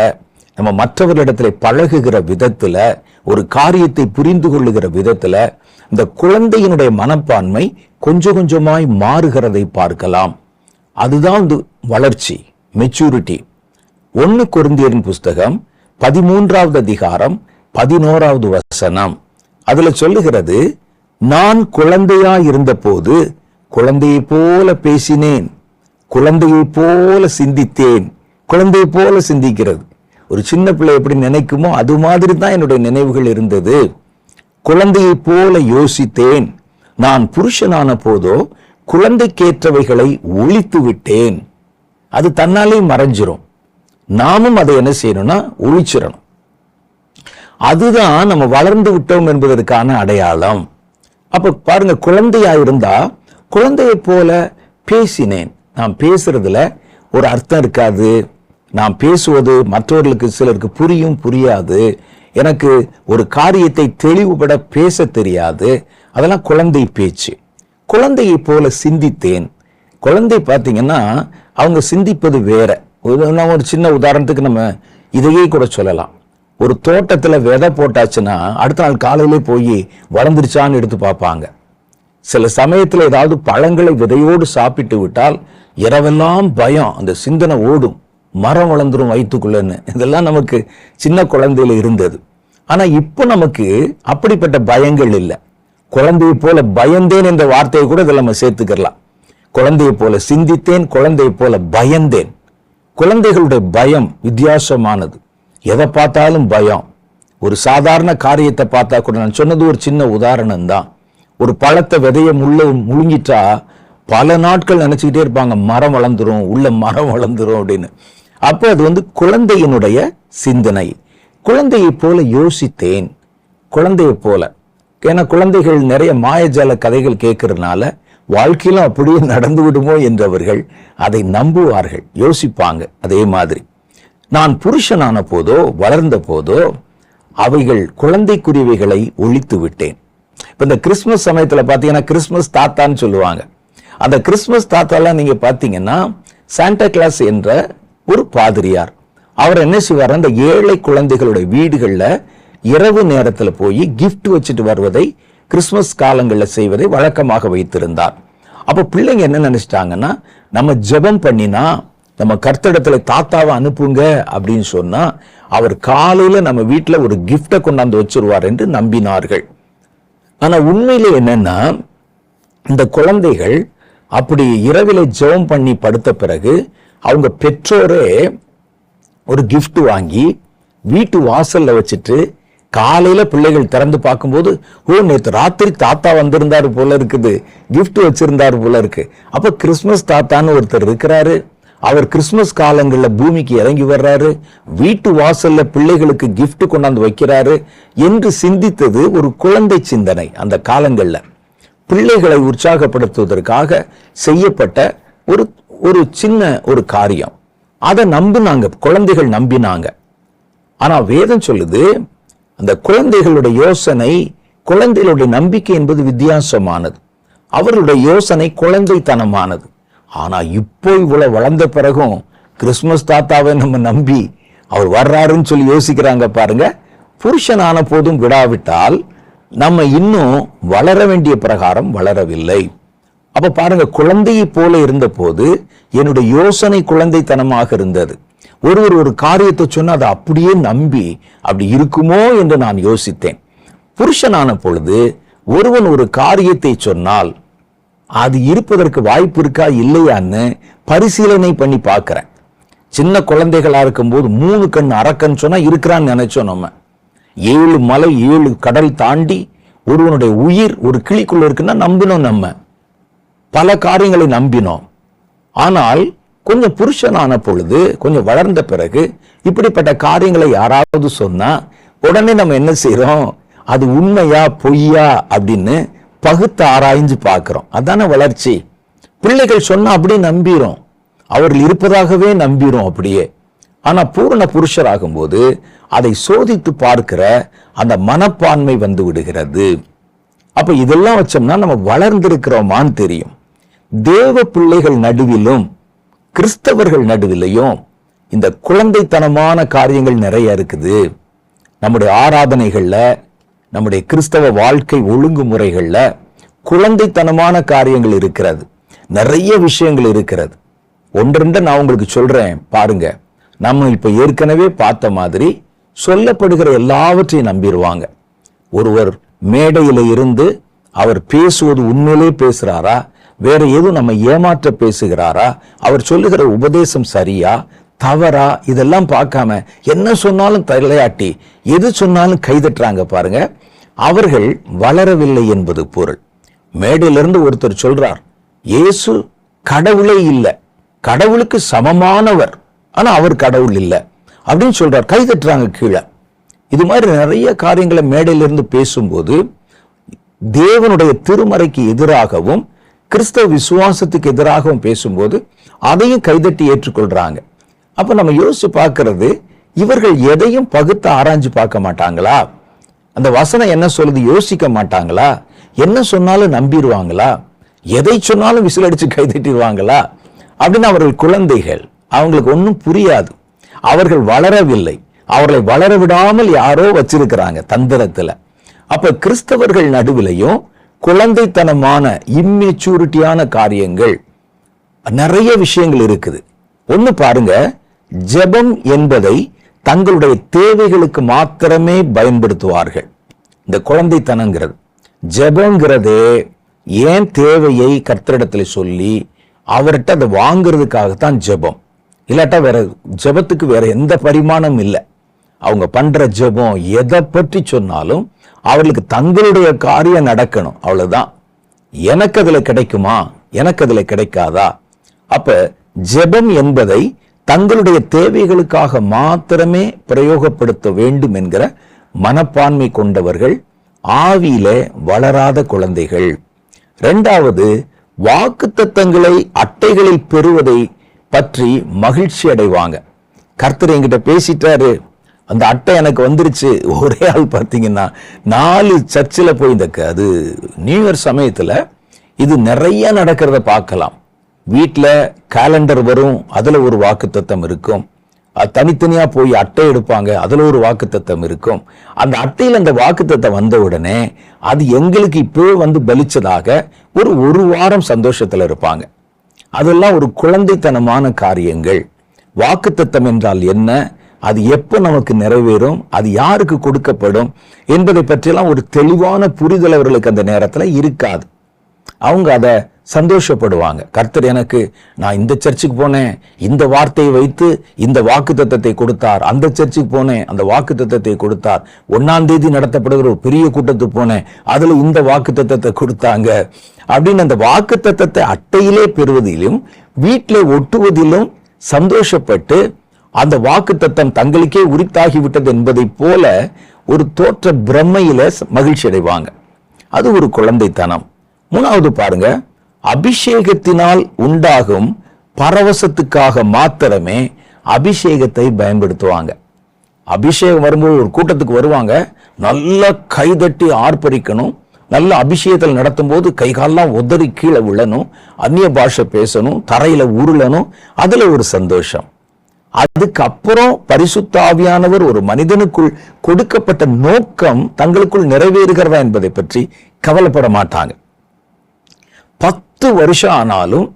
நம்ம மற்றவர்களிடத்துல பழகுகிற விதத்துல, ஒரு காரியத்தை புரிந்து கொள்ளுகிற விதத்துல இந்த குழந்தையினுடைய மனப்பான்மை கொஞ்சம் கொஞ்சமாய் மாறுகிறதை பார்க்கலாம். அதுதான் வளர்ச்சி, மெச்சூரிட்டி. 1 கொரிந்தியரின் புஸ்தகம் 13வது அதிகாரம் 11வது வசனம், அதுல சொல்லுகிறது, நான் குழந்தையா இருந்த போது குழந்தையை போல பேசினேன், குழந்தையை போல சிந்தித்தேன். குழந்தையை போல சிந்திக்கிறது, ஒரு சின்ன பிள்ளை எப்படி நினைக்குமோ அது மாதிரி தான் என்னுடைய நினைவுகள் இருந்தது. குழந்தையை போல யோசித்தேன். நான் புருஷனான போதோ குழந்தைக்கேற்றவைகளை ஒழித்து விட்டேன். அது தன்னாலே மறைஞ்சிரும். நாமும் அதை என்ன செய்யணும்னா ஒழிச்சிடணும். அதுதான் நம்ம வளர்ந்து விட்டோம் என்பதற்கான அடையாளம். அப்ப பாருங்க, குழந்தையா இருந்தா குழந்தையை போல பேசினேன். நான் பேசுறதுல ஒரு அர்த்தம் இருக்காது. நான் பேசுவது மற்றவர்களுக்கு சிலருக்கு புரியும், புரியாது. எனக்கு ஒரு காரியத்தை தெளிவுபட பேச தெரியாது. அதெல்லாம் குழந்தை பேச்சு. குழந்தையை போல சிந்தித்தேன். குழந்தை பார்த்தீங்கன்னா அவங்க சிந்திப்பது வேற. ஒரு சின்ன உதாரணத்துக்கு நம்ம இதையே கூட சொல்லலாம். ஒரு தோட்டத்துல விதை போட்டாச்சுன்னா அடுத்த நாள் காலையிலே போய் வளர்ந்துருச்சான்னு எடுத்து பார்ப்பாங்க. சில சமயத்துல ஏதாவது பழங்களை விதையோடு சாப்பிட்டு விட்டால் இரவெல்லாம் பயம், அந்த சிந்தனை ஓடும், மரம் வளர்ந்துரும் வயிற்றுக்குள்ளன்னு. இதெல்லாம் நமக்கு சின்ன குழந்தையில இருந்தது. ஆனா இப்போ நமக்கு அப்படிப்பட்ட பயங்கள் இல்லை. குழந்தையை போல பயந்தேன் என்ற வார்த்தையை கூட இதில் நம்ம சேர்த்துக்கலாம். குழந்தையை போல சிந்தித்தேன், குழந்தையை போல பயந்தேன். குழந்தைகளுடைய பயம் வித்தியாசமானது. எதை பார்த்தாலும் பயம். ஒரு சாதாரண காரியத்தை பார்த்தா கூட, நான் சொன்னது ஒரு சின்ன உதாரணம் தான். ஒரு பழத்தை விதைய முழுங்கிட்டா பல நாட்கள் நினைச்சுக்கிட்டே இருப்பாங்க, மரம் வளர்ந்துரும், உள்ள மரம் வளர்ந்துரும் அப்படின்னு. அப்போ அது குழந்தையினுடைய சிந்தனை. குழந்தையை போல யோசித்தேன், குழந்தையை போல. ஏன்னா குழந்தைகள் நிறைய மாயஜால கதைகள் கேட்கறதுனால வாழ்க்கையிலும் அப்படியே நடந்து விடுமோ என்றவர்கள் அதை நம்புவார்கள், யோசிப்பாங்க. அதே மாதிரி நான் புருஷனான போதோ வளர்ந்த போதோ அவைகள் குழந்தைக்குரியவைகளை ஒழித்து விட்டேன். இப்ப இந்த கிறிஸ்துமஸ் சமயத்துல பாத்தீங்கன்னா கிறிஸ்துமஸ் தாத்தான்னு சொல்லுவாங்க. அந்த கிறிஸ்துமஸ் தாத்தாலாம் நீங்க பாத்தீங்கன்னா சாண்டா கிளாஸ் என்ற ஒரு பாதிரியார், அவர் என்ன செய்வார், அந்த ஏழை குழந்தைகளுடைய வீடுகள்ல இரவு நேரத்துல போய் கிஃப்ட் வச்சுட்டு வருவதை, கிறிஸ்துமஸ் காலங்களில் செய்வதை வழக்கமாக வைத்திருந்தார். அப்ப பிள்ளைங்க என்ன நினைச்சிட்டாங்கன்னா, நம்ம ஜெபம் பண்ணினா, நம்ம கர்த்தரிடத்துல தாத்தாவை அனுப்புங்க அப்படின்னு சொன்னா அவர் காலையில நம்ம வீட்டுல ஒரு கிஃப்டை கொண்டாந்து வச்சிருவார் என்று நம்பினார்கள். ஆனா உண்மையிலே என்னன்னா, இந்த குழந்தைகள் அப்படி இரவில ஜெபம் பண்ணி படுத்த பிறகு அவங்க பெற்றோரே ஒரு கிஃப்ட் வாங்கி வீட்டு வாசல்ல வச்சுட்டு காலையில பிள்ளைகள் திறந்து பார்க்கும்போது, ஓ நேற்று ராத்திரி தாத்தா வந்திருந்தாரு போல இருக்குது, கிஃப்ட் வச்சிருந்தாரு போல இருக்கு. அப்ப கிறிஸ்துமஸ் தாத்தான்னு ஒருத்தர் இருக்கிறாரு, அவர் கிறிஸ்துமஸ் காலங்கள்ல பூமிக்கு இறங்கி வர்றாரு, வீட்டு வாசல்ல பிள்ளைகளுக்கு கிஃப்ட் கொண்டாந்து வைக்கிறாரு என்று சிந்தித்தது ஒரு குழந்தை சிந்தனை. அந்த காலங்கள்ல பிள்ளைகளை உற்சாகப்படுத்துவதற்காக செய்யப்பட்ட ஒரு சின்ன ஒரு காரியம். அதை நம்பினாங்க, குழந்தைகள் நம்பினாங்க. ஆனா வேதம் சொல்லுது, அந்த குழந்தைகளுடைய யோசனை, குழந்தைகளுடைய நம்பிக்கை என்பது வித்தியாசமானது. அவர்களுடைய யோசனை குழந்தைத்தனமானது. ஆனா இப்போ இவ்வளவு வளர்ந்த பிறகும் கிறிஸ்துமஸ் தாத்தாவை நம்ம நம்பி அவர் வர்றாருன்னு சொல்லி யோசிக்கிறாங்க பாருங்க. புருஷனான போதும் விடாவிட்டால் நம்ம இன்னும் வளர வேண்டிய பிரகாரம் வளரவில்லை. அப்ப பாருங்க, குழந்தையை போல இருந்த போது என்னுடைய யோசனை குழந்தைத்தனமாக இருந்தது. ஒருவர் ஒரு காரியத்தை சொன்னா அதை அப்படியே நம்பி அப்படி இருக்குமோ என்று நான் யோசித்தேன். புருஷனான பொழுது ஒருவன் ஒரு காரியத்தை சொன்னால் அது இருப்பதற்கு வாய்ப்பு இருக்கா இல்லையான்னு பரிசீலனை பண்ணி பார்க்கிறேன். சின்ன குழந்தைகளா இருக்கும்போது 3 கண் அரக்கன் சொன்னா இருக்கிறான்னு நினைச்சோம். நம்ம 7 மலை 7 கடல் தாண்டி ஒருவனுடைய உயிர் ஒரு கிளிக்குள்ள இருக்குன்னா நம்பினோம். நம்ம பல காரியங்களை நம்பினோம். ஆனால் கொஞ்சம் புருஷனான பொழுது, கொஞ்சம் வளர்ந்த பிறகு இப்படிப்பட்ட காரியங்களை யாராவது சொன்னா உடனே நம்ம என்ன செய்யறோம்? அது உண்மையா பொய்யா அப்படின்னு பகுத்து ஆராய்ஞ்சு பார்க்கிறோம். அதான வளர்ச்சி. பிள்ளைகள் சொன்னா அப்படியே நம்பிரும், அவர்கள் இருப்பதாகவே நம்பிரும் அப்படியே. ஆனா பூரண புருஷராகும் போது அதை சோதித்து பார்க்கிற அந்த மனப்பான்மை வந்து விடுகிறது. அப்ப இதெல்லாம் வச்சோம்னா நம்ம வளர்ந்திருக்கிறோமான்னு தெரியும். தேவ பிள்ளைகள் நடுவிலும் கிறிஸ்தவர்கள் நடுவிலையும் இந்த குழந்தைத்தனமான காரியங்கள் நிறைய இருக்குது. நம்முடைய ஆராதனைகள்ல, நம்முடைய கிறிஸ்தவ வாழ்க்கை ஒழுங்குமுறைகள்ல குழந்தைத்தனமான காரியங்கள் இருக்கிறது. நிறைய விஷயங்கள் இருக்கிறது. ஒன்றென்று நான் உங்களுக்கு சொல்றேன் பாருங்க. நம்ம இப்ப ஏற்கனவே பார்த்த மாதிரி சொல்லப்படுகிற எல்லாவற்றையும் நம்பிடுவாங்க. ஒருவர் மேடையில இருந்து அவர் பேசுவது உண்மையிலே பேசுறாரா, வேற எதுவும் நம்ம ஏமாற்ற பேசுகிறாரா, அவர் சொல்லுகிற உபதேசம் சரியா தவறா, இதெல்லாம் பார்க்காம என்ன சொன்னாலும் தலையாட்டி எது சொன்னாலும் கைதட்டுறாங்க பாருங்க. அவர்கள் வளரவில்லை என்பது பொருள். மேடையிலிருந்து ஒருத்தர் சொல்றார், இயேசு கடவுளே இல்லை, கடவுளுக்கு சமமானவர், ஆனா அவர் கடவுள் இல்லை அப்படின்னு சொல்றார். கைதட்டுறாங்க கீழே. இது மாதிரி நிறைய காரியங்களை மேடையிலிருந்து பேசும்போது தேவனுடைய திருமறைக்கு எதிராகவும் கிறிஸ்தவ விசுவாசத்துக்கு எதிராகவும் பேசும்போது அதையும் கைதட்டி ஏற்றுக்கொள்றாங்க. அப்ப நம்ம யோசிச்சு பார்க்கிறது, இவர்கள் எதையும் பகுத்து ஆராய்ஞ்சு பார்க்க மாட்டாங்களா? அந்த வசனம் என்ன சொல்லுது யோசிக்க மாட்டாங்களா? என்ன சொன்னாலும் நம்பிடுவாங்களா? எதை சொன்னாலும் விசிலடிச்சு கைதட்டிடுவாங்களா? அப்படின்னு அவர்கள் குழந்தைகள், அவங்களுக்கு ஒன்றும் புரியாது. அவர்கள் வளரவில்லை. அவர்களை வளர விடாமல் யாரோ வச்சிருக்கிறாங்க தந்திரத்துல. அப்ப கிறிஸ்தவர்கள் நடுவிலையும் குழந்தைத்தனமான இம்மெச்சூரிட்டியான காரியங்கள் நிறைய விஷயங்கள் இருக்குது. ஒண்ணு பாருங்க, ஜெபம் என்பதை தங்களுடைய தேவைகளுக்கு மாத்திரமே பயன்படுத்துவார்கள். இந்த குழந்தைத்தனங்கிறது, ஜெபங்கிறதே ஏன் தேவையை கர்த்தரிடத்துல சொல்லி அவர்கிட்ட அதை வாங்குறதுக்காகத்தான் ஜெபம். இல்லாட்டா வேற ஜெபத்துக்கு வேற எந்த பரிமாணம் இல்லை. அவங்க பண்ற ஜெபம் எதை பற்றி சொன்னாலும் அவர்களுக்கு தங்களுடைய காரியம் நடக்கணும், அவ்வளவுதான். எனக்கு அதுல கிடைக்குமா, எனக்கு அதுல கிடைக்காதா? அப்ப ஜெபம் என்பதை தங்களுடைய தேவைகளுக்காக மாத்திரமே பிரயோகப்படுத்த வேண்டும் என்கிற மனப்பான்மை கொண்டவர்கள் ஆவியிலே வளராத குழந்தைகள். இரண்டாவது, வாக்குத்தத்தங்களை அட்டைகளில் பெறுவதை பற்றி மகிழ்ச்சி அடைவாங்க. கர்த்தர் என்கிட்ட பேசிட்டாரு, அந்த அட்டை எனக்கு வந்துருச்சு. ஒரே ஆள் பார்த்தீங்கன்னா 4 சர்ச்சில் போய் அது நியூ இயர் சமயத்துல இது நிறைய நடக்கிறத பார்க்கலாம். வீட்டில் கேலண்டர் வரும், அதுல ஒரு வாக்குத்தத்தம் இருக்கும். தனித்தனியா போய் அட்டை எடுப்பாங்க, அதுல ஒரு வாக்குத்தத்தம் இருக்கும். அந்த அட்டையில் அந்த வாக்குத்தத்தம் வந்த உடனே அது எங்களுக்கு இப்போ வந்து பலிச்சதாக ஒரு வாரம் சந்தோஷத்துல இருப்பாங்க. அதெல்லாம் ஒரு குழந்தைத்தனமான காரியங்கள். வாக்குத்தத்தம் என்றால் என்ன, அது எப்ப நமக்கு நிறைவேறும், அது யாருக்கு கொடுக்கப்படும் என்பதை பற்றியெல்லாம் ஒரு தெளிவான புரிதல் அவர்களுக்கு அந்த நேரத்துல இருக்காது. அவங்க அதை சந்தோஷப்படுவாங்க. கர்த்தர் எனக்கு, நான் இந்த சர்ச்சுக்கு போனேன், இந்த வார்த்தையை வைத்து இந்த வாக்குத்தத்தத்தை கொடுத்தார். அந்த சர்ச்சுக்கு போனேன், அந்த வாக்குத்தத்தத்தை கொடுத்தார். 1ஆம் தேதி நடத்தப்படுகிற ஒரு பெரிய கூட்டத்துக்கு போனேன், அதுல இந்த வாக்குத்தத்தத்தை கொடுத்தாங்க அப்படின்னு அந்த வாக்குத்தத்தத்தை அட்டையிலே பெறுவதிலும் வீட்டிலே ஒட்டுவதிலும் சந்தோஷப்பட்டு அந்த வாக்குத்தத்தம் தங்களுக்கே உரித்தாகிவிட்டது என்பதை போல ஒரு தோற்ற பிரம்மையில மகிழ்ச்சி அடைவாங்க. அது ஒரு குழந்தைத்தனம். மூணாவது பாருங்க, அபிஷேகத்தினால் உண்டாகும் பரவசத்துக்காக மாத்திரமே அபிஷேகத்தை பயன்படுத்துவாங்க. அபிஷேகம் வரும்போது ஒரு கூட்டத்துக்கு வருவாங்க, நல்லா கைதட்டி ஆர்ப்பரிக்கணும். நல்ல அபிஷேகத்தில் நடத்தும் போது கைகாலெல்லாம் உதறி கீழே விழணும், அந்நிய பாஷை பேசணும், தரையில உருளணும். அதுல ஒரு சந்தோஷம். அதுக்கப்புறம் பரிசுத்த ஆவியானவர் ஒரு மனிதனுக்குள் கொடுக்கப்பட்ட நோக்கம் தங்களுக்குள் நிறைவேறுகிறதா என்பதை பற்றி கவலைப்பட மாட்டாங்க. 10 வருஷம் ஆனாலும்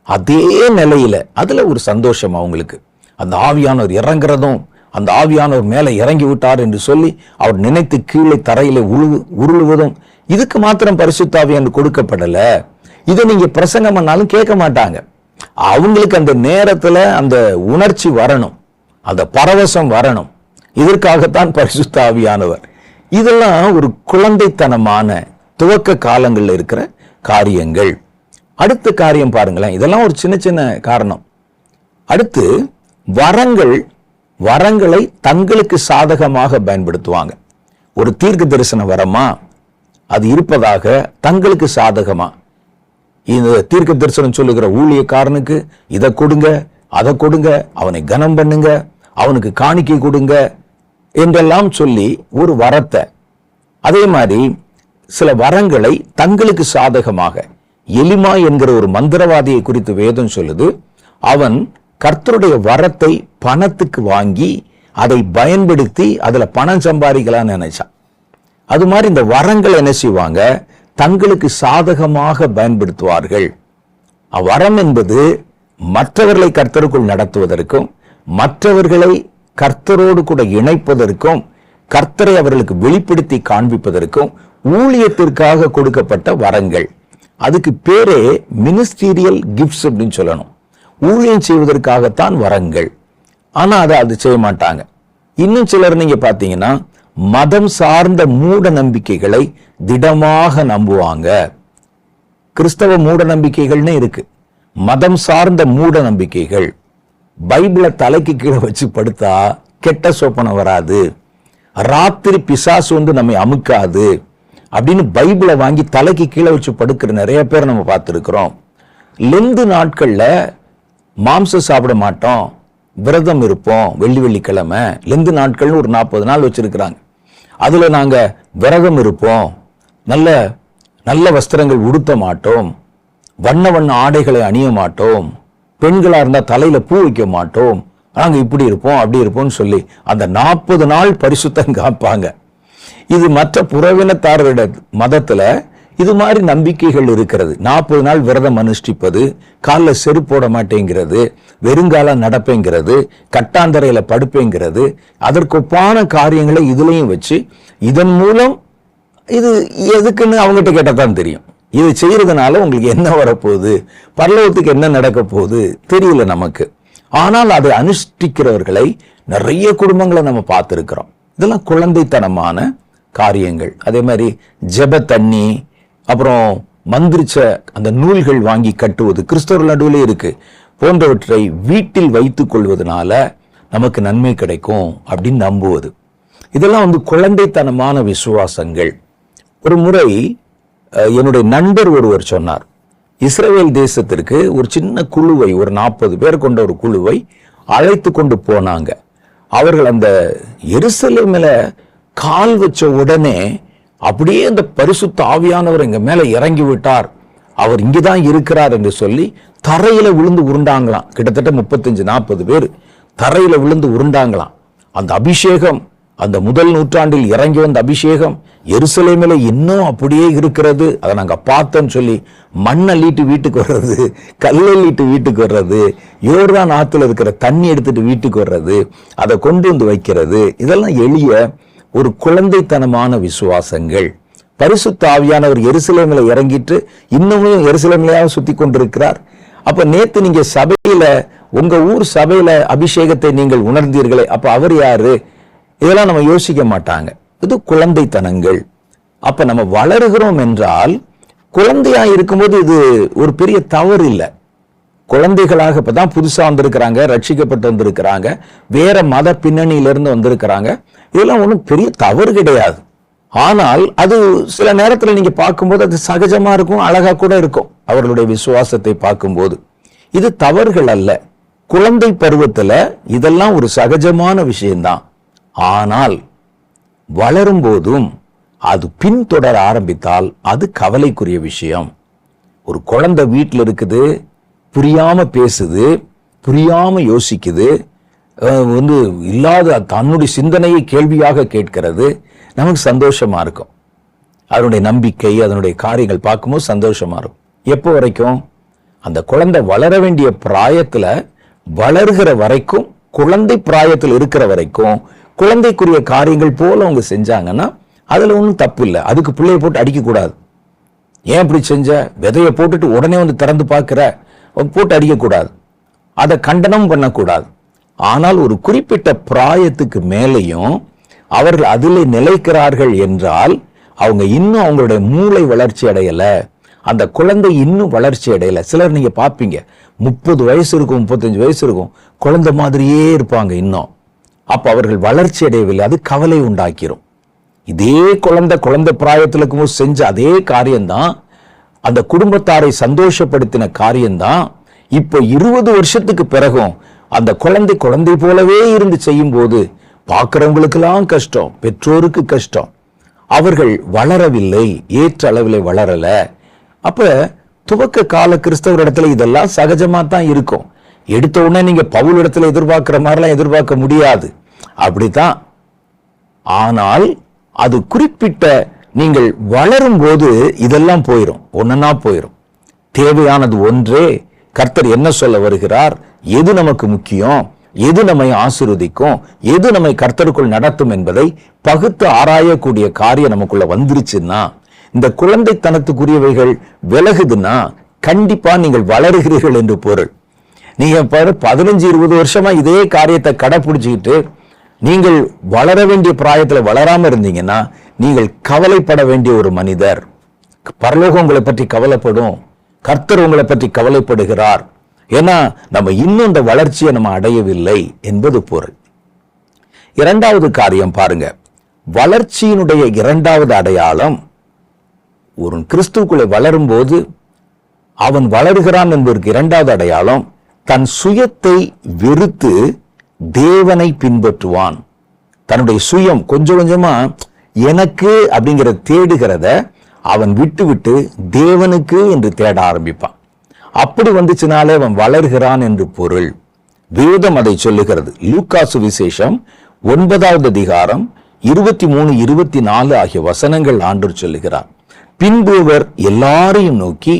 அதே நிலையில அதுல ஒரு சந்தோஷம் அவங்களுக்கு. அந்த ஆவியானவர் இறங்குறதும், அந்த ஆவியானவர் மேல இறங்கி விட்டார் என்று சொல்லி அவர் நினைத்து கீழே தரையில உருளுவதும், இதுக்கு மாத்திரம் பரிசுத்த ஆவியானவர் கொடுக்கப்படல. இதை நீங்க பிரசங்கம் பண்ணாலும் கேட்க மாட்டாங்க. அவங்களுக்கு அந்த நேரத்துல அந்த உணர்ச்சி வரணும், அந்த பரவசம் வரணும். இதற்காகத்தான் பரிசுத்த ஆவியானவர். இதெல்லாம் ஒரு குழந்தைத்தனமான துவக்க காலங்கள்ல இருக்கிற காரியங்கள். அடுத்த காரியம் பாருங்களேன், இதெல்லாம் ஒரு சின்ன சின்ன காரணம். அடுத்து வரங்களை தங்களுக்கு சாதகமாக பயன்படுத்துவாங்க. ஒரு தீர்க்க தரிசன வரமா அது இருப்பதாக தங்களுக்கு சாதகமா, இந்த தீர்க்க தரிசனம் சொல்லுகிற ஊழியக்காரனுக்கு இதை கொடுங்க, அதை கொடுங்க, அவனை கனம் பண்ணுங்க, அவனுக்கு காணிக்கை கொடுங்க என்றெல்லாம் சொல்லி ஒரு வரத்தை, அதே மாதிரி சில வரங்களை தங்களுக்கு சாதகமாக, எலிமா என்கிற ஒரு மந்திரவாதியை குறித்து வேதம் சொல்லுது, அவன் கர்த்தருடைய வரத்தை பணத்துக்கு வாங்கி அதை பயன்படுத்தி அதுல பணம் சம்பாதிக்கலாம்னு நினைச்சான். அது மாதிரி இந்த வரங்கள் என்ன செய்வாங்க, தங்களுக்கு சாதகமாக பயன்படுத்துவார்கள். வரம் என்பது மற்றவர்களை கர்த்தருக்குள் நடத்துவதற்கும், மற்றவர்களை கர்த்தரோடு கூட இணைப்பதற்கும், கர்த்தரை அவர்களுக்கு வெளிப்படுத்தி காண்பிப்பதற்கும் ஊழியத்திற்காக கொடுக்கப்பட்ட வரங்கள். அதுக்கு பேரே மினிஸ்டீரியல் கிஃப்ட்ஸ் அப்படின்னு சொல்லணும். ஊழியம் செய்வதற்காகத்தான் வரங்கள். ஆனா அது செய்ய மாட்டாங்க. இன்னும் சிலர் நீங்க பாத்தீங்கன்னா மதம் சார்ந்த மூட நம்பிக்கைகளை திடமாக நம்புவாங்க. கிறிஸ்தவ மூட நம்பிக்கைகள்னு இருக்கு, மதம் சார்ந்த மூட நம்பிக்கைகள். பைபிளை தலைக்கு கீழே வச்சு படுத்தா கெட்ட சொப்பனம் வராது, ராத்திரி பிசாசு வந்து நம்மை அமுக்காது அப்படின்னு பைபிளை வாங்கி தலைக்கு கீழே வச்சு படுக்கிற நிறைய பேர் நம்ம பார்த்துருக்கிறோம். லெந்து நாட்கள்ல மாம்சம் சாப்பிட மாட்டோம், விரதம் இருப்போம். வெள்ளிக்கிழமை லெந்து நாட்கள்னு ஒரு 40 நாள் வச்சிருக்கிறாங்க. அதுல நாங்க விரதம் இருப்போம், நல்ல நல்ல வஸ்திரங்கள் உடுத்த மாட்டோம், வண்ண வண்ண ஆடைகளை அணிய மாட்டோம், பெண்களா இருந்தா தலையில பூ வைக்க மாட்டோம், நாங்க இப்படி இருப்போம் அப்படி இருப்போம்னு சொல்லி அந்த 40 நாள் பரிசுத்தம் காப்பாங்க. இது மற்ற புறவினத்தாரோட மதத்துல இது மாதிரி நம்பிக்கைகள் இருக்கிறது. 40 நாள் விரதம் அனுஷ்டிப்பது, காலில் செருப்பு போட மாட்டேங்கிறது, வெறுங்கால நடப்பேங்கிறது, கட்டாந்தரையில படுப்பேங்கிறது, அதற்கொப்பான காரியங்களை இதுலயும் வச்சு இதன் மூலம் இது எதுக்குன்னு அவங்ககிட்ட கேட்டதான் தெரியும். இது செய்யறதுனால உங்களுக்கு என்ன வரப்போகுது, பரலோகத்துக்கு என்ன நடக்க போகுது தெரியல நமக்கு. ஆனால் அதை அனுஷ்டிக்கிறவர்களை நிறைய குடும்பங்களை நம்ம பார்த்திருக்கிறோம். இதெல்லாம் குழந்தைத்தனமான காரியங்கள். அதே மாதிரி ஜெப தண்ணி, அப்புறம் மந்திரிச்ச அந்த நூல்கள் வாங்கி கட்டுவது கிறிஸ்தவர்கள் நடுவிலே இருக்கு, போன்றவற்றை வீட்டில் வைத்துக் கொள்வதனால நமக்கு நன்மை கிடைக்கும் அப்படின்னு நம்புவது. இதெல்லாம் வந்து குழந்தைத்தனமான விசுவாசங்கள். ஒரு முறை என்னுடைய நண்பர் ஒருவர் சொன்னார், இஸ்ரவேல் தேசத்திற்கு ஒரு சின்ன குழுவை, ஒரு 40 பேர் கொண்ட ஒரு குழுவை அழைத்து கொண்டு போனாங்க. அவர்கள் அந்த எருசலேமில கால் வச்ச உடனே அப்படியே அந்த பரிசுத்த ஆவியானவர் எங்க மேல இறங்கி விட்டார், அவர் இங்கதான் இருக்கிறார் என்று சொல்லி தரையில விழுந்து உருண்டாங்களாம். கிட்டத்தட்ட 35-40 பேர் தரையில விழுந்து உருண்டாங்களாம். அந்த அபிஷேகம், அந்த முதல் நூற்றாண்டில் இறங்கி வந்த அபிஷேகம் எருசலேமில இன்னும் அப்படியே இருக்கிறது. அதை நாங்க பார்த்தோன்னு சொல்லி மண்ணள்ளிட்டு வீட்டுக்கு வர்றது, கல்லள்ளிட்டு வீட்டுக்கு வர்றது, யோர்தான் ஆத்துல இருக்கிற தண்ணி எடுத்துட்டு வீட்டுக்கு வர்றது, அதை கொண்டு வந்து வைக்கிறது, இதெல்லாம் எளிய ஒரு குழந்தைத்தனமான விசுவாசங்கள். பரிசுத்த ஆவியானவர் எருசலேமில இறங்கிட்டு இன்னமும் எருசலேமிலையாக சுத்தி கொண்டிருக்கிறார். அப்ப நேத்து நீங்க சபையில, உங்க ஊர் சபையில அபிஷேகத்தை நீங்கள் உணர்ந்தீர்களே, அப்ப அவர் யாரு? இதெல்லாம் நம்ம யோசிக்க மாட்டாங்க. இது குழந்தைத்தனங்கள். அப்ப நம்ம வளருகிறோம் என்றால், குழந்தையா இருக்கும்போது இது ஒரு பெரிய தவறு இல்லை. குழந்தைகளாக இப்பதான் புதுசா வந்திருக்கிறாங்க, ரட்சிக்கப்பட்டு வந்திருக்கிறாங்க, வேற மத பின்னணியிலிருந்து வந்திருக்கிறாங்க, இதெல்லாம் ஒன்றும் பெரிய தவறு கிடையாது. ஆனால் அது சில நேரத்தில் நீங்க பார்க்கும்போது அது சகஜமா இருக்கும், அழகா கூட இருக்கும். அவர்களுடைய விசுவாசத்தை பார்க்கும்போது இது தவறுகள் அல்ல. குழந்தை பருவத்துல இதெல்லாம் ஒரு சகஜமான விஷயம்தான். ஆனால் வளரும் போதும் அது பின்தொடர ஆரம்பித்தால் அது கவலைக்குரிய விஷயம். ஒரு குழந்தை வீட்டில் இருக்குது, புரியாம பேசுது, புரியாம யோசிக்குது, வந்து இல்லாத தன்னுடைய சிந்தனையை கேள்வியாக கேட்கிறது, நமக்கு சந்தோஷமா இருக்கும். அதனுடைய நம்பிக்கை, அதனுடைய காரியங்கள் பார்க்கும்போது சந்தோஷமா இருக்கும். எப்போ வரைக்கும்? அந்த குழந்தை வளர வேண்டிய பிராயத்துல வளர்கிற வரைக்கும், குழந்தை பிராயத்தில் இருக்கிற வரைக்கும் குழந்தைக்குரிய காரியங்கள் போல அவங்க செஞ்சாங்கன்னா அதுல ஒன்றும் தப்பு இல்லை. அதுக்கு பிள்ளையை போட்டு அடிக்க கூடாது. ஏன் இப்படி செஞ்ச? விதையை போட்டுட்டு உடனே வந்து திறந்து பார்க்கிற, போட்டு அடிக்கக்கூடாது, அதை கண்டனம் பண்ணக்கூடாது. ஆனால் ஒரு குறிப்பிட்ட பிராயத்துக்கு மேலேயும் அவர்கள் அதில் நிலைக்கிறார்கள் என்றால் அவங்க இன்னும் அவங்களுடைய மூளை வளர்ச்சி அடையல, அந்த குழந்தை இன்னும் வளர்ச்சி அடையல. சிலர் நீங்க பார்ப்பீங்க 30 வயசு இருக்கும், 35 வயசு இருக்கும், குழந்தை மாதிரியே இருப்பாங்க இன்னும். அப்ப அவர்கள் வளர்ச்சி அடையவில்லை, அது கவலை உண்டாக்கிரும். இதே குழந்தை பிராயத்தில் இருக்கும்போது செஞ்ச அதே காரியம்தான், அந்த குடும்பத்தாரை சந்தோஷப்படுத்தின காரியம்தான் இப்போ 20 வருஷத்துக்கு பிறகும் அந்த குழந்தை போலவே இருந்து செய்யும் போது பார்க்கிறவங்களுக்கெல்லாம் கஷ்டம், பெற்றோருக்கு கஷ்டம். அவர்கள் வளரவில்லை, ஏற்ற அளவில் வளரல. அப்ப துவக்க கால கிறிஸ்தவர் இடத்துல இதெல்லாம் சகஜமா தான் இருக்கும். எடுத்த உடனே நீங்க பவுல் இடத்துல எதிர்பார்க்கிற மாதிரிலாம் எதிர்பார்க்க முடியாது, அப்படித்தான். ஆனால் அது குறிப்பிட்ட நீங்கள் வளரும் போது இதெல்லாம் போயிரும், ஒன்னா போயிரும். தேவையானது ஒன்றே. கர்த்தர் என்ன சொல்ல வருகிறார், எது நமக்கு முக்கியம், எது நம்மை ஆசீர்வதிக்கும், எது நம்மை கர்த்தருக்குள் நடத்தும் என்பதை பகுத்து ஆராயக்கூடிய காரியம் நமக்குள்ள வந்துருச்சுன்னா, இந்த குழந்தைத்தனத்துக்குரியவைகள் விலகுதுன்னா கண்டிப்பா நீங்கள் வளருகிறீர்கள் என்று பொருள். நீங்க 15-20 வருஷமா இதே காரியத்தை கடைபிடிச்சுக்கிட்டு நீங்கள் வளர வேண்டிய பிராயத்துல வளராம இருந்தீங்கன்னா நீங்கள் கவலைப்பட வேண்டிய ஒரு மனிதர். பரலோகம் உங்களை பற்றி கவலைப்படும், கர்த்தர் உங்களை பற்றி கவலைப்படுகிறார். ஏன்னா நம்ம இன்னும் இந்த வளர்ச்சியை நம்ம அடையவில்லை என்பது பொருள். இரண்டாவது காரியம் பாருங்க, வளர்ச்சியினுடைய இரண்டாவது அடையாளம், ஒரு கிறிஸ்துவுக்குள்ளே வளரும் போது அவன் வளருகிறான் என்பதற்கு இரண்டாவது அடையாளம், தன் சுயத்தை வெறுத்து தேவனை பின்பற்றுவான். தன்னுடைய சுயம் கொஞ்சம் கொஞ்சமா எனக்கு அப்படிங்கிற தேடுகிறத அவன் விட்டு விட்டு தேவனுக்கு என்று தேட ஆரம்பிப்பான். அப்படி வந்துச்சுனாலே அவன் வளர்கிறான் என்று பொருள். வேதம் அதை சொல்லுகிறது. லூக்கா சுவிசேஷம் 9வது அதிகாரம் 23-24 ஆகிய வசனங்கள் ஆண்டவர் சொல்லுகிறார். பின்பு அவர் எல்லாரையும் நோக்கி,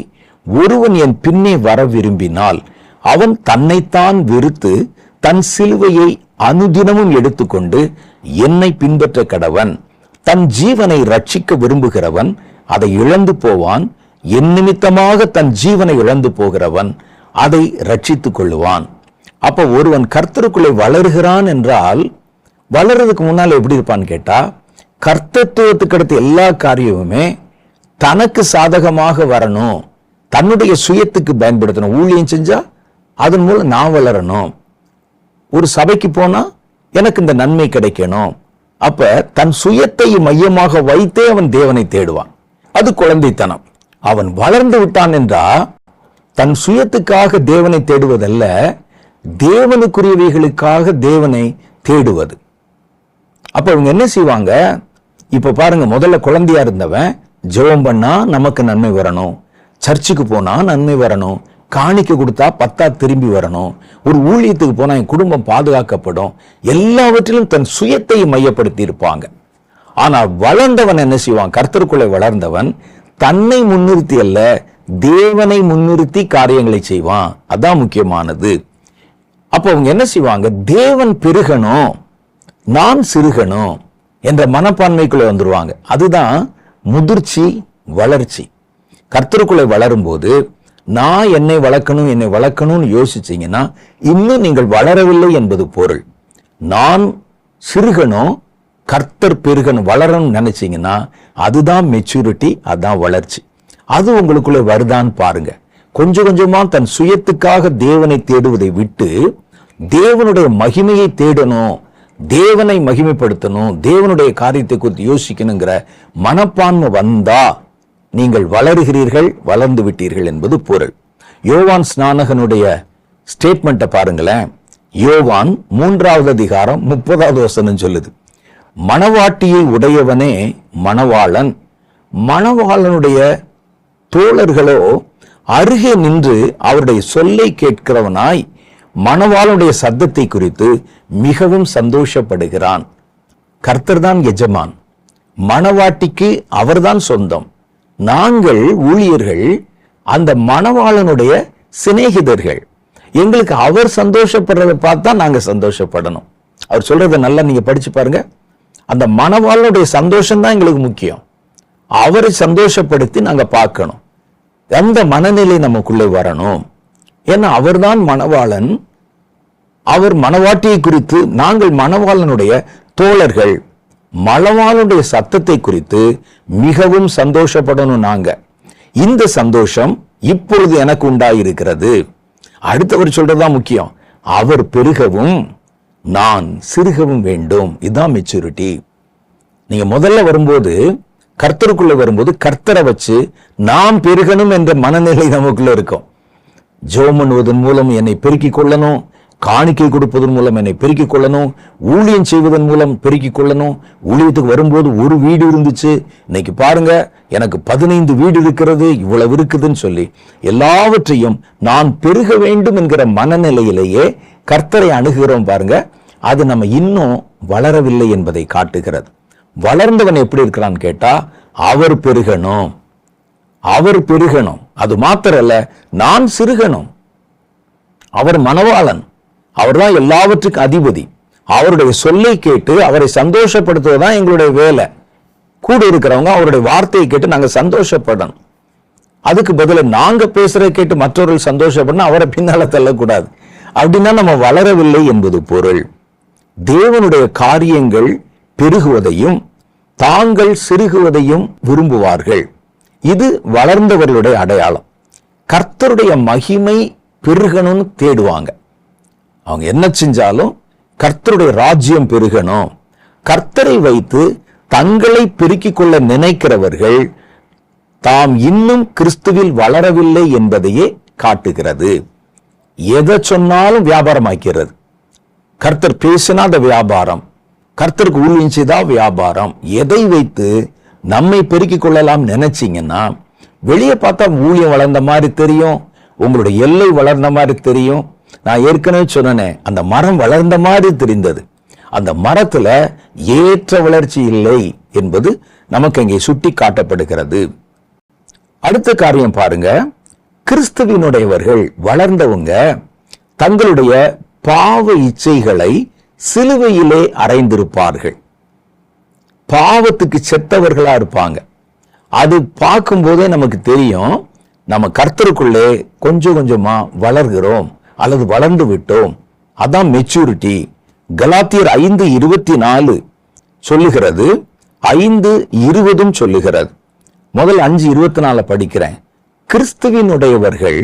ஒருவன் என் பின்னே வர விரும்பினால் அவன் தன்னைத்தான் வெறுத்து தன் சிலுவையை அனுதினமும் எடுத்துக்கொண்டு என்னை பின்பற்ற கடவன். தன் ஜீவனை ரட்சிக்க விரும்புகிறவன் அதை இழந்து போவான். என் நிமித்தமாக தன் ஜீவனை இழந்து போகிறவன் அதை ரட்சித்துக் கொள்ளுவான். அப்ப ஒருவன் கர்த்தருக்குள்ளே வளருகிறான் என்றால், வளர்றதுக்கு முன்னால் எப்படி இருப்பான்னு கேட்டா, கர்த்தத்துவத்துக்கு அடுத்த எல்லா காரியமுமே தனக்கு சாதகமாக வரணும், தன்னுடைய சுயத்துக்கு பயன்படுத்தணும். ஊழியம் செஞ்சா அதன் மூலம் நான் வளரணும், ஒரு சபைக்கு போனா எனக்கு இந்த நன்மை கிடைக்கணும். அப்ப தன் சுயத்தை மையமாக வைத்தே அவன் தேவனை தேடுவான். அது குழந்தைத்தனம். அவன் வளர்ந்து விட்டான் என்றா தன் சுயத்துக்காக தேவனை தேடுவதல்ல, தேவனுக்குரியவைகளுக்காக தேவனை தேடுவது. அப்ப அவங்க என்ன செய்வாங்க, இப்ப பாருங்க, முதல்ல குழந்தையா இருந்தவன் ஜெபம் பண்ணா நமக்கு நன்மை வரணும், சர்ச்சுக்கு போனா நன்மை வரணும், காணிக்க கொடுத்தா 10 திரும்பி வரணும், ஒரு ஊழியத்துக்கு போனா என் குடும்பம் பாதுகாக்கப்படும், எல்லாவற்றிலும் தன் சுயத்தை மையப்படுத்தி இருப்பாங்க. ஆனா வளர்ந்தவன் என்ன செய்வான், கர்த்தருக்குள்ளே வளர்ந்தவன் தன்னை முன்னிறுத்தி அல்ல, தேவனை முன்னிறுத்தி காரியங்களை செய்வான். அதான் முக்கியமானது. அப்ப அவங்க என்ன செய்வாங்க, தேவன் பெருகணும் நான் சிறுகணும் என்ற மனப்பான்மைக்குள்ள வந்துருவாங்க. அதுதான் முதிர்ச்சி, வளர்ச்சி. கர்த்தருக்குள்ளே வளரும் போது நான் என்னை வளர்க்கணும்னு யோசிச்சீங்கன்னா இன்னும் நீங்கள் வளரவில்லை என்பது பொருள். நான் சிறுகணும், கர்த்தர் பெருகணும், வளரணும்னு நினைச்சீங்கன்னா அதுதான் மெச்சூரிட்டி, அதுதான் வளர்ச்சி. அது உங்களுக்குள்ள வருதான்னு பாருங்க. கொஞ்சம் கொஞ்சமா தன் சுயத்துக்காக தேவனை தேடுவதை விட்டு தேவனுடைய மகிமையை தேடணும், தேவனை மகிமைப்படுத்தணும், தேவனுடைய காரியத்தை குறித்து யோசிக்கணுங்கிற மனப்பான்மை வந்தா நீங்கள் வளருகிறீர்கள், வளர்ந்து விட்டீர்கள் என்பது பொருள். யோவான் ஸ்நானகனுடைய ஸ்டேட்மெண்ட்டை பாருங்களேன். யோவான் 3வது அதிகாரம் 30வது வசனம் சொல்லுது, மணவாட்டியை உடையவனே மணவாளன், மணவாளனுடைய தோழர்களோ அருகே நின்று அவருடைய சொல்லை கேட்கிறவனாய் மணவாளனுடைய சத்தத்தை குறித்து மிகவும் சந்தோஷப்படுகிறான். கர்த்தர் தான் எஜமான், மணவாட்டிக்கு அவர்தான் சொந்தம். நாங்கள் ஊழியர்கள் அந்த மணவாளனுடைய சிநேகிதர்கள். எங்களுக்கு அவர் சந்தோஷப்படுறதை பார்த்தா நாங்க சந்தோஷப்படணும். அவர் சொல்றதை நல்லா நீங்க படிச்சு பாருங்க. அந்த மணவாளனுடைய சந்தோஷம் தான் எங்களுக்கு முக்கியம். அவரை சந்தோஷப்படுத்தி நாங்க பார்க்கணும். அந்த மனநிலை நமக்குள்ளே வரணும். ஏன்னா அவர்தான் மணவாளன். அவர் மணவாட்டியை குறித்து, நாங்கள் மணவாளனுடைய தோழர்கள், மணவாளனுடைய சத்தத்தை குறித்து மிகவும் சந்தோஷப்படணும். நாங்க இந்த சந்தோஷம் இப்பொழுது எனக்கு உண்டாயிருக்கிறது. அடுத்தவர் சொல்றதுதான் முக்கியம். அவர் பெருகவும் நான் சிறுகவும் வேண்டும். இதுதான் மெச்சூரிட்டி. நீங்க முதல்ல வரும்போது, கர்த்தருக்குள்ள வரும்போது, கர்த்தரை வச்சு நாம் பெருகணும் என்ற மனநிலை நமக்குள்ள இருக்கும். ஜெபம் பண்ணுவதன் மூலம் என்னை பெருக்கிக் கொள்ளணும், காணிக்கை கொடுப்பதன் மூலம் என்னை பெருக்கிக் கொள்ளணும், ஊழியம் செய்வதன் மூலம் பெருக்கிக் கொள்ளணும். ஊழியத்துக்கு வரும்போது ஒரு வீடு இருந்துச்சு, இன்னைக்கு பாருங்க எனக்கு 15 வீடு இருக்கிறது, இவ்வளவு இருக்குதுன்னு சொல்லி எல்லாவற்றையும் நான் பெருக வேண்டும் என்கிற மனநிலையிலேயே கர்த்தரை அணுகுகிறோம் பாருங்க. அது நம்ம இன்னும் வளரவில்லை என்பதை காட்டுகிறது. வளர்ந்தவன் எப்படி இருக்கிறான்னு கேட்டா, அவர் பெருகணும், அவர் பெருகணும். அது மாத்திரல்ல, நான் சிறுகணும். அவர் மணவாளன், அவர்தான் எல்லாவற்றுக்கும் அதிபதி. அவருடைய சொல்லை கேட்டு அவரை சந்தோஷப்படுத்துவதுதான் எங்களுடைய வேலை. கூட இருக்கிறவங்க அவருடைய வார்த்தையை கேட்டு நாங்க சந்தோஷப்படணும். அதுக்கு பதில நாங்க பேசுறதை கேட்டு மற்றவர்கள் சந்தோஷப்படணும், அவரை பின்னால தள்ளக்கூடாது. அப்படின்னா நம்ம வளரவில்லை என்பது பொருள். தேவனுடைய காரியங்கள் பெருகுவதையும் தாங்கள் சிறுகுவதையும் விரும்புவார்கள். இது வளர்ந்தவர்களுடைய அடையாளம். கர்த்தருடைய மகிமை பெருகணும்னு தேடுவாங்க. அவங்க என்ன செஞ்சாலும் கர்த்தருடைய ராஜ்யம் பெருகணும். கர்த்தரை வைத்து தங்களை பெருக்கிக் கொள்ள நினைக்கிறவர்கள் தாம் இன்னும் கிறிஸ்துவில் வளரவில்லை என்பதையே காட்டுகிறது. எதை சொன்னாலும் வியாபாரமாக்கிறது. கர்த்தர் பேசினா அந்த வியாபாரம், கர்த்தருக்கு ஊழியம் செய்தா வியாபாரம். எதை வைத்து நம்மை பெருக்கிக் கொள்ளலாம் நினைச்சீங்கன்னா, வெளியே பார்த்தா ஊழியம் வளர்ந்த மாதிரி தெரியும், உங்களுடைய எல்லை வளர்ந்த மாதிரி தெரியும். நான் ஏற்கனவே சொன்னேன், அந்த மரம் வளர்ந்த மாதிரி தெரிந்தது. அந்த மரத்துல ஏற்ற வளர்ச்சி இல்லை என்பது நமக்கு இங்கே சுட்டி காட்டப்படுகிறது. அடுத்த காரியம் பாருங்க, கிறிஸ்துவினுடையவர்கள் வளர்ந்தவங்க தங்களுடைய பாவ இச்சைகளை சிலுவையிலே அறைந்திருப்பார்கள். பாவத்துக்கு செத்தவர்களா இருப்பாங்க. அது பார்க்கும்போதே நமக்கு தெரியும், நம்ம கர்த்தருக்குள்ளே கொஞ்சம் கொஞ்சமா வளர்கிறோம் அல்லது வளர்ந்து விட்டோம். அதான் மெச்சூரிட்டி. கலாத்தியர் 5:24 சொல்லுகிறது, 5:20 சொல்லுகிறது. முதல் 5:24 படிக்கிறேன். கிறிஸ்துவினுடையவர்கள்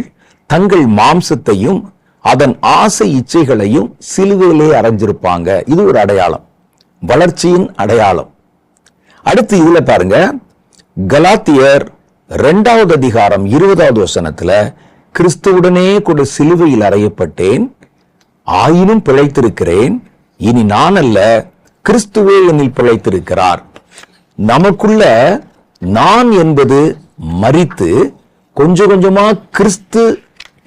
தங்கள் மாம்சத்தையும் அதன் ஆசை இச்சைகளையும் சிலுவையிலே அறைஞ்சிருப்பாங்க. இது ஒரு அடையாளம், வளர்ச்சியின் அடையாளம். அடுத்து இதுல பாருங்க, கலாத்தியர் 2வது அதிகாரம் 20வது வசனத்துல, கிறிஸ்துவுடனே கூட சிலுவையில் அறையப்பட்டேன், ஆயினும் பிழைத்திருக்கிறேன், இனி நான் அல்ல கிறிஸ்துவே என்னில் பிழைத்திருக்கிறார். நமக்குள்ள நான் என்பது மரித்து கொஞ்சம் கொஞ்சமா கிறிஸ்து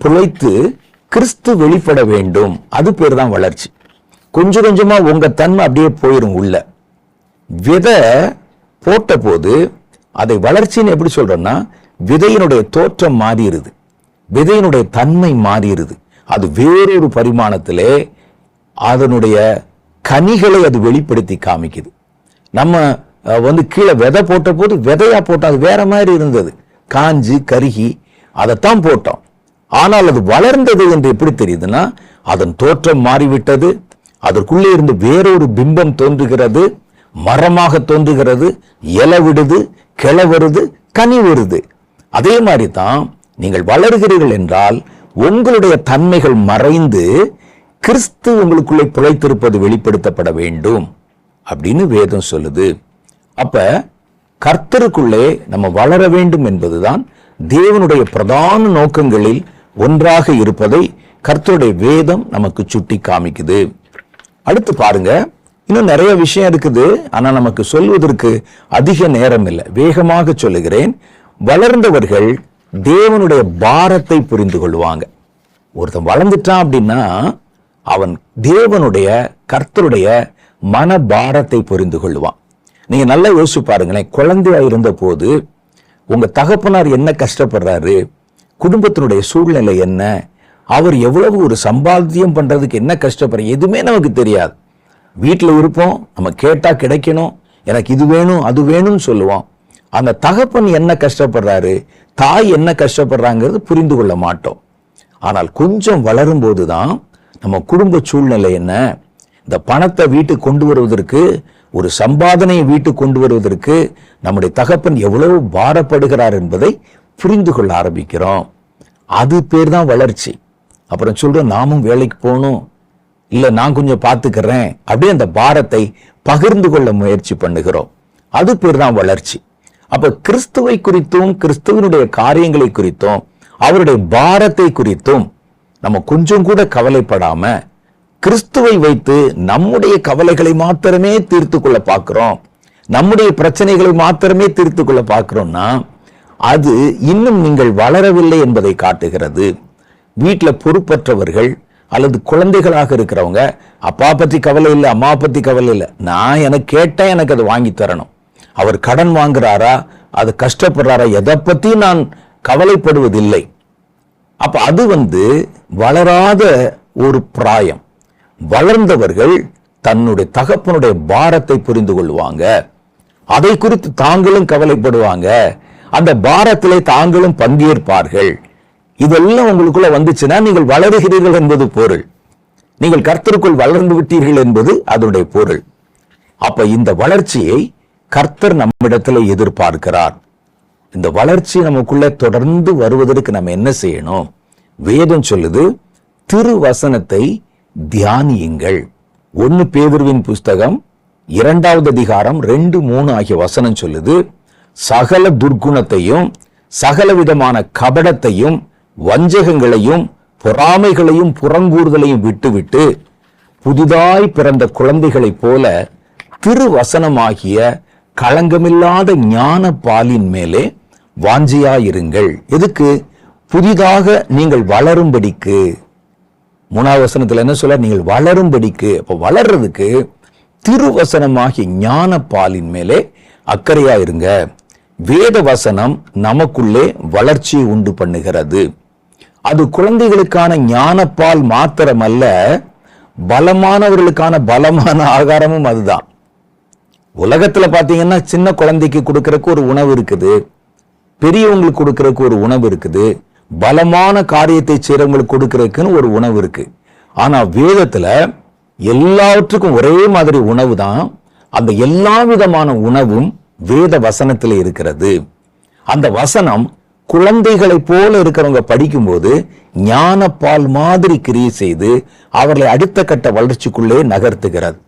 பிழைத்து கிறிஸ்து வெளிப்பட வேண்டும். அது பேர் தான் வளர்ச்சி. கொஞ்சம் கொஞ்சமா உங்க தன்மை அப்படியே போயிடும். உள்ள விதை போட்ட போது அதை வளர்ச்சின்னு எப்படி சொல்றோம்னா, விதையினுடைய தோற்றம் மாறிடுது, விதையினுடைய தன்மை மாறிடுது. அது வேறொரு பரிமாணத்திலே அதனுடைய கனிகளை அது வெளிப்படுத்தி காமிக்குது. நம்ம கீழே விதை போட்ட போது விதையா போட்டோம், அது வேற மாதிரி இருந்தது, காஞ்சி கருகி அதைத்தான் போட்டோம். ஆனால் அது வளர்ந்தது என்று எப்படி தெரியுதுன்னா, அதன் தோற்றம் மாறிவிட்டது, அதற்குள்ளே இருந்து வேறொரு பிம்பம் தோன்றுகிறது, மரமாக தோன்றுகிறது, இலை விடுது, கிளை வருது, கனி வருது. அதே மாதிரி தான் நீங்கள் வளர்கிறீர்கள் என்றால் உங்களுடைய தன்மைகள் மறைந்து கிறிஸ்து உங்களுக்குள்ளே பிழைத்திருப்பது வெளிப்படுத்தப்பட வேண்டும் அப்படின்னு வேதம் சொல்லுது. அப்ப கர்த்தருக்குள்ளே நம்ம வளர வேண்டும் என்பதுதான் தேவனுடைய பிரதான நோக்கங்களில் ஒன்றாக இருப்பதை கர்த்தருடைய வேதம் நமக்கு சுட்டி காமிக்குது. அடுத்து பாருங்க, இன்னும் நிறைய விஷயம் இருக்குது, ஆனா நமக்கு சொல்வதற்கு அதிக நேரம் இல்லை, வேகமாக சொல்லுகிறேன். வளர்ந்தவர்கள் தேவனுடைய பாரத்தை புரிந்து கொள்வாங்க. ஒருத்தன் வளர்ந்துட்டான் அப்படின்னா அவன் தேவனுடைய கர்த்தருடைய மன பாரத்தை புரிந்து கொள்வான். நீங்க நல்லா யோசிச்சு பாருங்களேன், குழந்தையா இருந்த போது உங்க தகப்பனார் என்ன கஷ்டப்படுறாரு, குடும்பத்தினுடைய சூழ்நிலை என்ன, அவர் எவ்வளவு ஒரு சம்பாத்தியம் பண்றதுக்கு என்ன கஷ்டப்படுற, எதுவுமே நமக்கு தெரியாது. வீட்டில் இருப்போம், நம்ம கேட்டா கிடைக்கணும், எனக்கு இது வேணும் அது வேணும்னு சொல்லுவோம். அந்த தகப்பன் என்ன கஷ்டப்படுறாரு, தாய் என்ன கஷ்டப்படுறாங்கிறது புரிந்து கொள்ள மாட்டோம். ஆனால் கொஞ்சம் வளரும் போதுதான் நம்ம குடும்ப சூழ்நிலை என்ன, இந்த பணத்தை வீட்டுக்கு கொண்டு வருவதற்கு, ஒரு சம்பாதனையை வீட்டுக்கு கொண்டு வருவதற்கு நம்முடைய தகப்பன் எவ்வளவு பாரப்படுகிறார் என்பதை புரிந்து கொள்ள ஆரம்பிக்கிறோம். அது பேர் தான் வளர்ச்சி. அப்புறம் சொல்றோம் நாமும் வேலைக்கு போகணும், இல்ல நான் கொஞ்சம் பார்த்துக்கிறேன், அப்படியே அந்த பாரத்தை பகிர்ந்து கொள்ள முயற்சி பண்ணுகிறோம். அது பேர் தான் வளர்ச்சி. அப்ப கிறிஸ்துவை குறித்தும் கிறிஸ்துவனுடைய காரியங்களை குறித்தும் அவருடைய பாரத்தை குறித்தும் நம்ம கொஞ்சம் கூட கவலைப்படாம கிறிஸ்துவை வைத்து நம்முடைய கவலைகளை மாத்திரமே தீர்த்து கொள்ள பார்க்கிறோம், நம்முடைய பிரச்சனைகளை மாத்திரமே தீர்த்து கொள்ள பார்க்கிறோம்னா அது இன்னும் நீங்கள் வளரவில்லை என்பதை காட்டுகிறது. வீட்டில் பொறுப்பற்றவர்கள் அல்லது குழந்தைகளாக இருக்கிறவங்க, அப்பா பற்றி கவலை இல்லை, அம்மா பற்றி கவலை இல்லை, நான் எனக்கு கேட்டேன் எனக்கு அதை வாங்கி தரணும், அவர் கடன் வாங்குறாரா, அது கஷ்டப்படுறாரா, எதை பத்தி நான் கவலைப்படுவதில்லை. அப்ப அது வளராத ஒரு பிராயம். வளர்ந்தவர்கள் தன்னுடைய தகப்பனுடைய பாரத்தை புரிந்து கொள்வாங்க, அதை குறித்து தாங்களும் கவலைப்படுவாங்க, அந்த பாரத்திலே தாங்களும் பங்கேற்பார்கள். இதெல்லாம் உங்களுக்குள்ள வந்துச்சுன்னா நீங்கள் வளருகிறீர்கள் என்பது பொருள், நீங்கள் கர்த்தருக்குள் வளர்ந்து விட்டீர்கள் என்பது அதனுடைய பொருள். அப்ப இந்த வளர்ச்சியை கர்த்தர் நம்மிடத்துல எதிர்பார்க்கிறார். இந்த வளர்ச்சி நமக்குள்ள தொடர்ந்து வருவதற்கு நம்ம என்ன செய்யணும்? வேதம் சொல்லுது, திருவசனத்தை தியானியுங்கள். 1 பேதுருவின் புஸ்தகம் 2வது அதிகாரம் 2-3 ஆகிய வசனம் சொல்லுது, சகல துர்க்குணத்தையும் சகல விதமான கபடத்தையும் வஞ்சகங்களையும் பொறாமைகளையும் புறங்கூறுதலையும் விட்டுவிட்டு புதிதாய் பிறந்த குழந்தைகளைப் போல திருவசனமாகிய களங்கமில்லாத ஞான பாலின் மேலே வாஞ்சியாயிருங்கள். எதுக்கு? புதிதாக நீங்கள் வளரும்படிக்கு. 3வது வசனத்துல என்ன சொல்ல? நீங்கள் வளரும்படிக்கு. அப்ப வளர்றதுக்கு திருவசனமாகிய ஞான பாலின் மேலே அக்கறையா இருங்க. வேத வசனம் நமக்குள்ளே வளர்ச்சியை உண்டு பண்ணுகிறது. அது குழந்தைகளுக்கான ஞானப்பால் மாத்திரமல்ல, பலமானவர்களுக்கான பலமான ஆகாரமும் அதுதான். உலகத்துல பாத்தீங்கன்னா சின்ன குழந்தைக்கு கொடுக்கறதுக்கு ஒரு உணவு இருக்குது, பெரியவங்களுக்கு கொடுக்கறதுக்கு ஒரு உணவு இருக்குது, பலமான காரியத்தை செய்யறவங்களுக்கு கொடுக்கறதுக்குன்னு ஒரு உணவு இருக்கு. ஆனா வேதத்துல எல்லாவற்றுக்கும் ஒரே மாதிரி உணவு தான். அந்த எல்லா விதமான உணவும் வேத வசனத்தில் இருக்கிறது. அந்த வசனம் குழந்தைகளை போல இருக்கிறவங்க படிக்கும்போது ஞானப்பால் மாதிரி கிரியை செய்து அவர்களை அடுத்த கட்ட வளர்ச்சிக்குள்ளே நகர்த்துகிறது.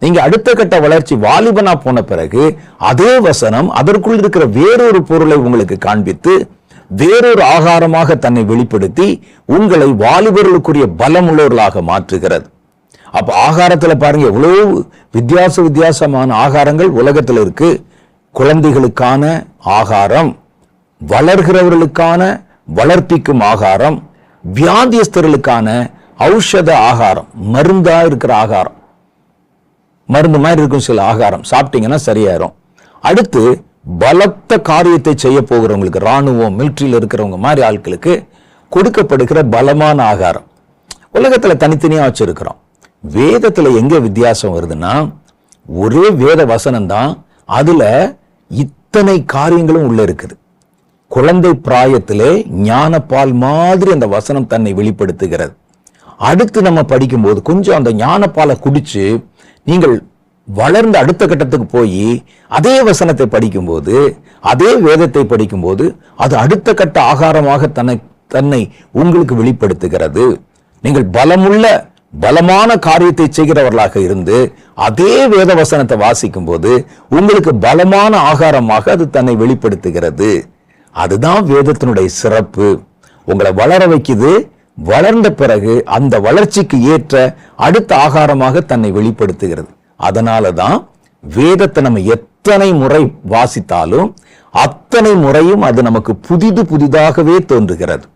நீங்க அடுத்த கட்ட வளர்ச்சி வாலிபனா போன பிறகு அதே வசனம் அதற்குள் இருக்கிற வேறொரு பொருளை உங்களுக்கு காண்பித்து வேறொரு ஆகாரமாக தன்னை வெளிப்படுத்தி உங்களை வாலிபர்களுக்குரிய பலம் உள்ளவர்களாக மாற்றுகிறது. அப்ப ஆகாரத்துல பாருங்க, எவ்வளவு வித்தியாசமான ஆகாரங்கள் உலகத்துல இருக்கு. குழந்தைகளுக்கான ஆகாரம், வளர்கிறவர்களுக்கான வளர்ப்பிக்கும் ஆகாரம், வியாதியஸ்தர்களுக்கான ஔஷத ஆகாரம், மருந்தா இருக்கிற ஆகாரம், மருந்து மாதிரி இருக்கும் சில ஆகாரம், சாப்பிட்டீங்கன்னா சரியாயிரும். அடுத்து பலத்த காரியத்தை செய்ய போகிறவங்களுக்கு, ராணுவம் மிலிட்டரியில் இருக்கிறவங்க மாதிரி ஆட்களுக்கு கொடுக்கப்படுகிற பலமான ஆகாரம் உலகத்துல தனித்தனியா வச்சிருக்கிறோம். வேதத்துல எங்க வித்தியாசம் வருதுன்னா, ஒரே வேத வசனம் தான், அதுல இத்தனை காரியங்களும் உள்ள இருக்குது. குழந்தை பிராயத்திலே ஞானப்பால் மாதிரி அந்த வசனம் தன்னை வெளிப்படுத்துகிறது. அடுத்து நம்ம படிக்கும்போது கொஞ்சம் அந்த ஞானப்பாலை குடிச்சு நீங்கள் வளர்ந்த அடுத்த கட்டத்துக்கு போய் அதே வசனத்தை படிக்கும்போது, அதே வேதத்தை படிக்கும்போது அது அடுத்த கட்ட ஆகாரமாக தன்னை உங்களுக்கு வெளிப்படுத்துகிறது. நீங்கள் பலமான காரியத்தை செய்கிறவர்களாக இருந்து அதே வேத வசனத்தை வாசிக்கும் போது உங்களுக்கு பலமான ஆகாரமாக அது தன்னை வெளிப்படுத்துகிறது. அதுதான் வேதத்தினுடைய சிறப்பு. உங்களை வளர வைக்குது. வளர்ந்த பிறகு அந்த வளர்ச்சிக்கு ஏற்ற அடுத்த ஆகாரமாக தன்னை வெளிப்படுத்துகிறது. அதனாலதான் வேதத்தை நம்ம எத்தனை முறை வாசித்தாலும் அத்தனை முறையும் அது நமக்கு புதிதாகவே தோன்றுகிறது,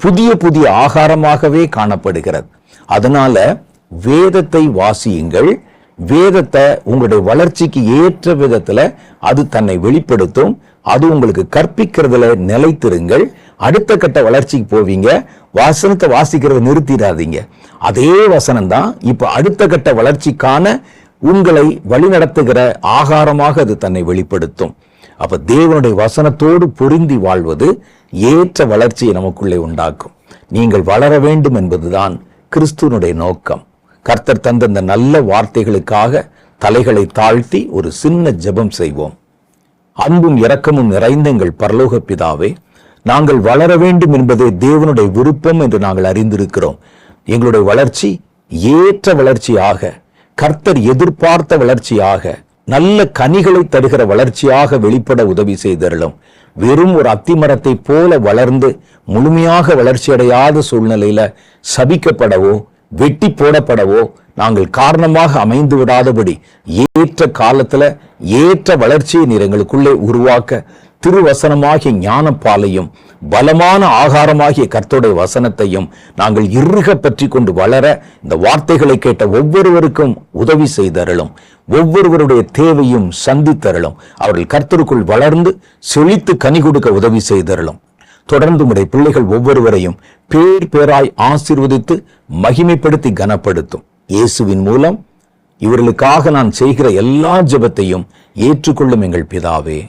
புதிய ஆகாரமாகவே காணப்படுகிறது. அதனால வேதத்தை வாசியுங்கள். வேதத்தை உங்களுடைய வளர்ச்சிக்கு ஏற்ற விதத்துல அது தன்னை வெளிப்படுத்தும். அது உங்களுக்கு கற்பிக்கிறதுல நிலைத்திருங்கள். அடுத்த கட்ட வளர்ச்சிக்கு போவீங்க. வசனத்தை வாசிக்கிறத நிறுத்திடாதீங்க. அதே வசனம் தான் இப்ப அடுத்த கட்ட வளர்ச்சிக்கான உங்களை வழிநடத்துகிற ஆகாரமாக அது தன்னை வெளிப்படுத்தும். அப்ப தேவனுடைய வசனத்தோடு பொருந்தி வாழ்வது ஏற்ற வளர்ச்சியை நமக்குள்ளே உண்டாக்கும். நீங்கள் வளர வேண்டும் என்பதுதான் கிறிஸ்துவனுடைய நோக்கம். கர்த்தர் தந்த இந்த நல்ல வார்த்தைகளுக்காக தலைகளை தாழ்த்தி ஒரு சின்ன ஜெபம் செய்வோம். அன்பும் இரக்கமும் நிறைந்த எங்கள் பரலோக பிதாவே, நாங்கள் வளர வேண்டும் என்பதே தேவனுடைய விருப்பம் என்று நாங்கள் அறிந்திருக்கிறோம். எங்களுடைய வளர்ச்சி ஏற்ற வளர்ச்சியாக, கர்த்தர் எதிர்பார்த்த வளர்ச்சியாக, நல்ல கனிகளை தருகிற வளர்ச்சியாக வெளிப்பட உதவி செய்தருளும். வெறும் ஒரு அத்திமரத்தை போல வளர்ந்து முழுமையாக வளர்ச்சி அடையாத சூழ்நிலையில சபிக்கப்படவோ வெட்டி போடப்படவோ நாங்கள் காரணமாக அமைந்து விடாதபடி ஏற்ற காலத்துல ஏற்ற வளர்ச்சியை நீர் எங்களுக்குள்ளே உருவாக்க திருவசனமாகிய ஞானப்பாலையும் பலமான ஆகாரமாகிய கர்த்தருடைய வசனத்தையும் நாங்கள் இறுக பற்றி கொண்டு வளர இந்த வார்த்தைகளை கேட்ட ஒவ்வொருவருக்கும் உதவி செய்தருளும். ஒவ்வொருவருடைய தேவையும் சந்தித்தருளும். அவர்கள் கர்த்தருக்குள் வளர்ந்து செழித்து கனி கொடுக்க உதவி செய்தருளும். தொடர்ந்து உடைய பிள்ளைகள் ஒவ்வொருவரையும் பேர் பேராய் ஆசீர்வதித்து மகிமைப்படுத்தி கனப்படுத்தும். இயேசுவின் மூலம் இவர்களுக்காக நான் செய்கிற எல்லா ஜெபத்தையும் ஏற்றுக்கொள்ளும் எங்கள் பிதாவே,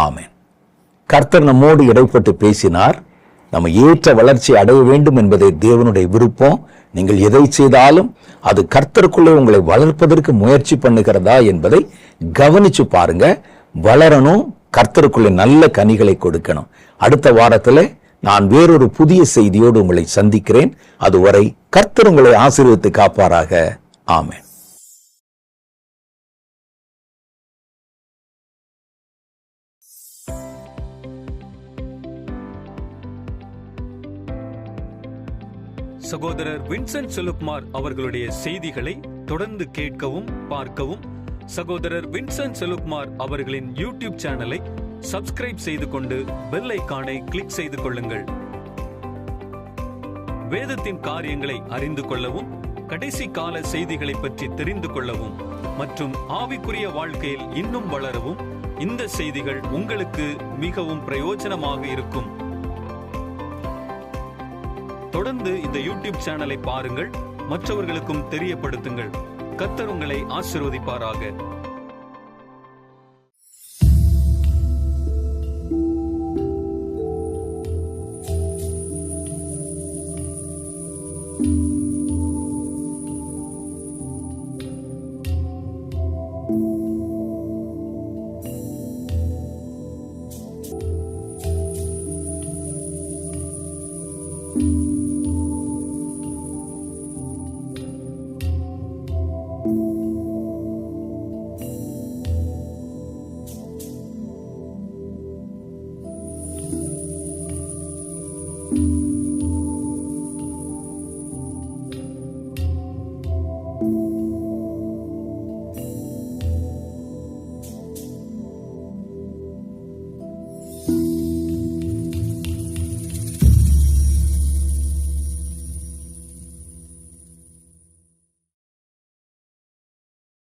ஆமென். கர்த்தர் நம்மோடு இடைப்பட்டு பேசினார். நம்ம ஏற்ற வளர்ச்சி அடைய வேண்டும் என்பதே தேவனுடைய விருப்பம். நீங்கள் எதை செய்தாலும் அது கர்த்தருக்குள்ளே உங்களை வளர்ப்பதற்கு முயற்சி பண்ணுகிறதா என்பதை கவனிச்சு பாருங்க. வளரணும், கர்த்தருக்குள்ளே நல்ல கனிகளை கொடுக்கணும். அடுத்த வாரத்தில் நான் வேறொரு புதிய செய்தியோடு உங்களை சந்திக்கிறேன். அதுவரை கர்த்தர் உங்களை ஆசீர்வதித்து காப்பாராக. ஆமென். சகோதரர் வின்சென்ட் செலுப்மார் அவர்களுடைய செய்திகளை தொடர்ந்து கேட்கவும் பார்க்கவும் சகோதரர் வின்சென்ட் செலுப்மார் அவர்களின் யூடியூப் சேனலை சப்ஸ்கிரைப் செய்து கொண்டு பெல் ஐகானை கிளிக் செய்து கொள்ளுங்கள். வேதத்தின் காரியங்களை அறிந்து கொள்ளவும், கடைசி கால செய்திகளை பற்றி தெரிந்து கொள்ளவும் மற்றும் ஆவிக்குரிய வாழ்க்கையில் இன்னும் வளரவும் இந்த செய்திகள் உங்களுக்கு மிகவும் பிரயோஜனமாக இருக்கும். தொடர்ந்து இந்த யூடியூப் சேனலை பாருங்கள், மற்றவர்களுக்கும் தெரியப்படுத்துங்கள். கர்த்தர் உங்களை ஆசீர்வதிப்பாராக.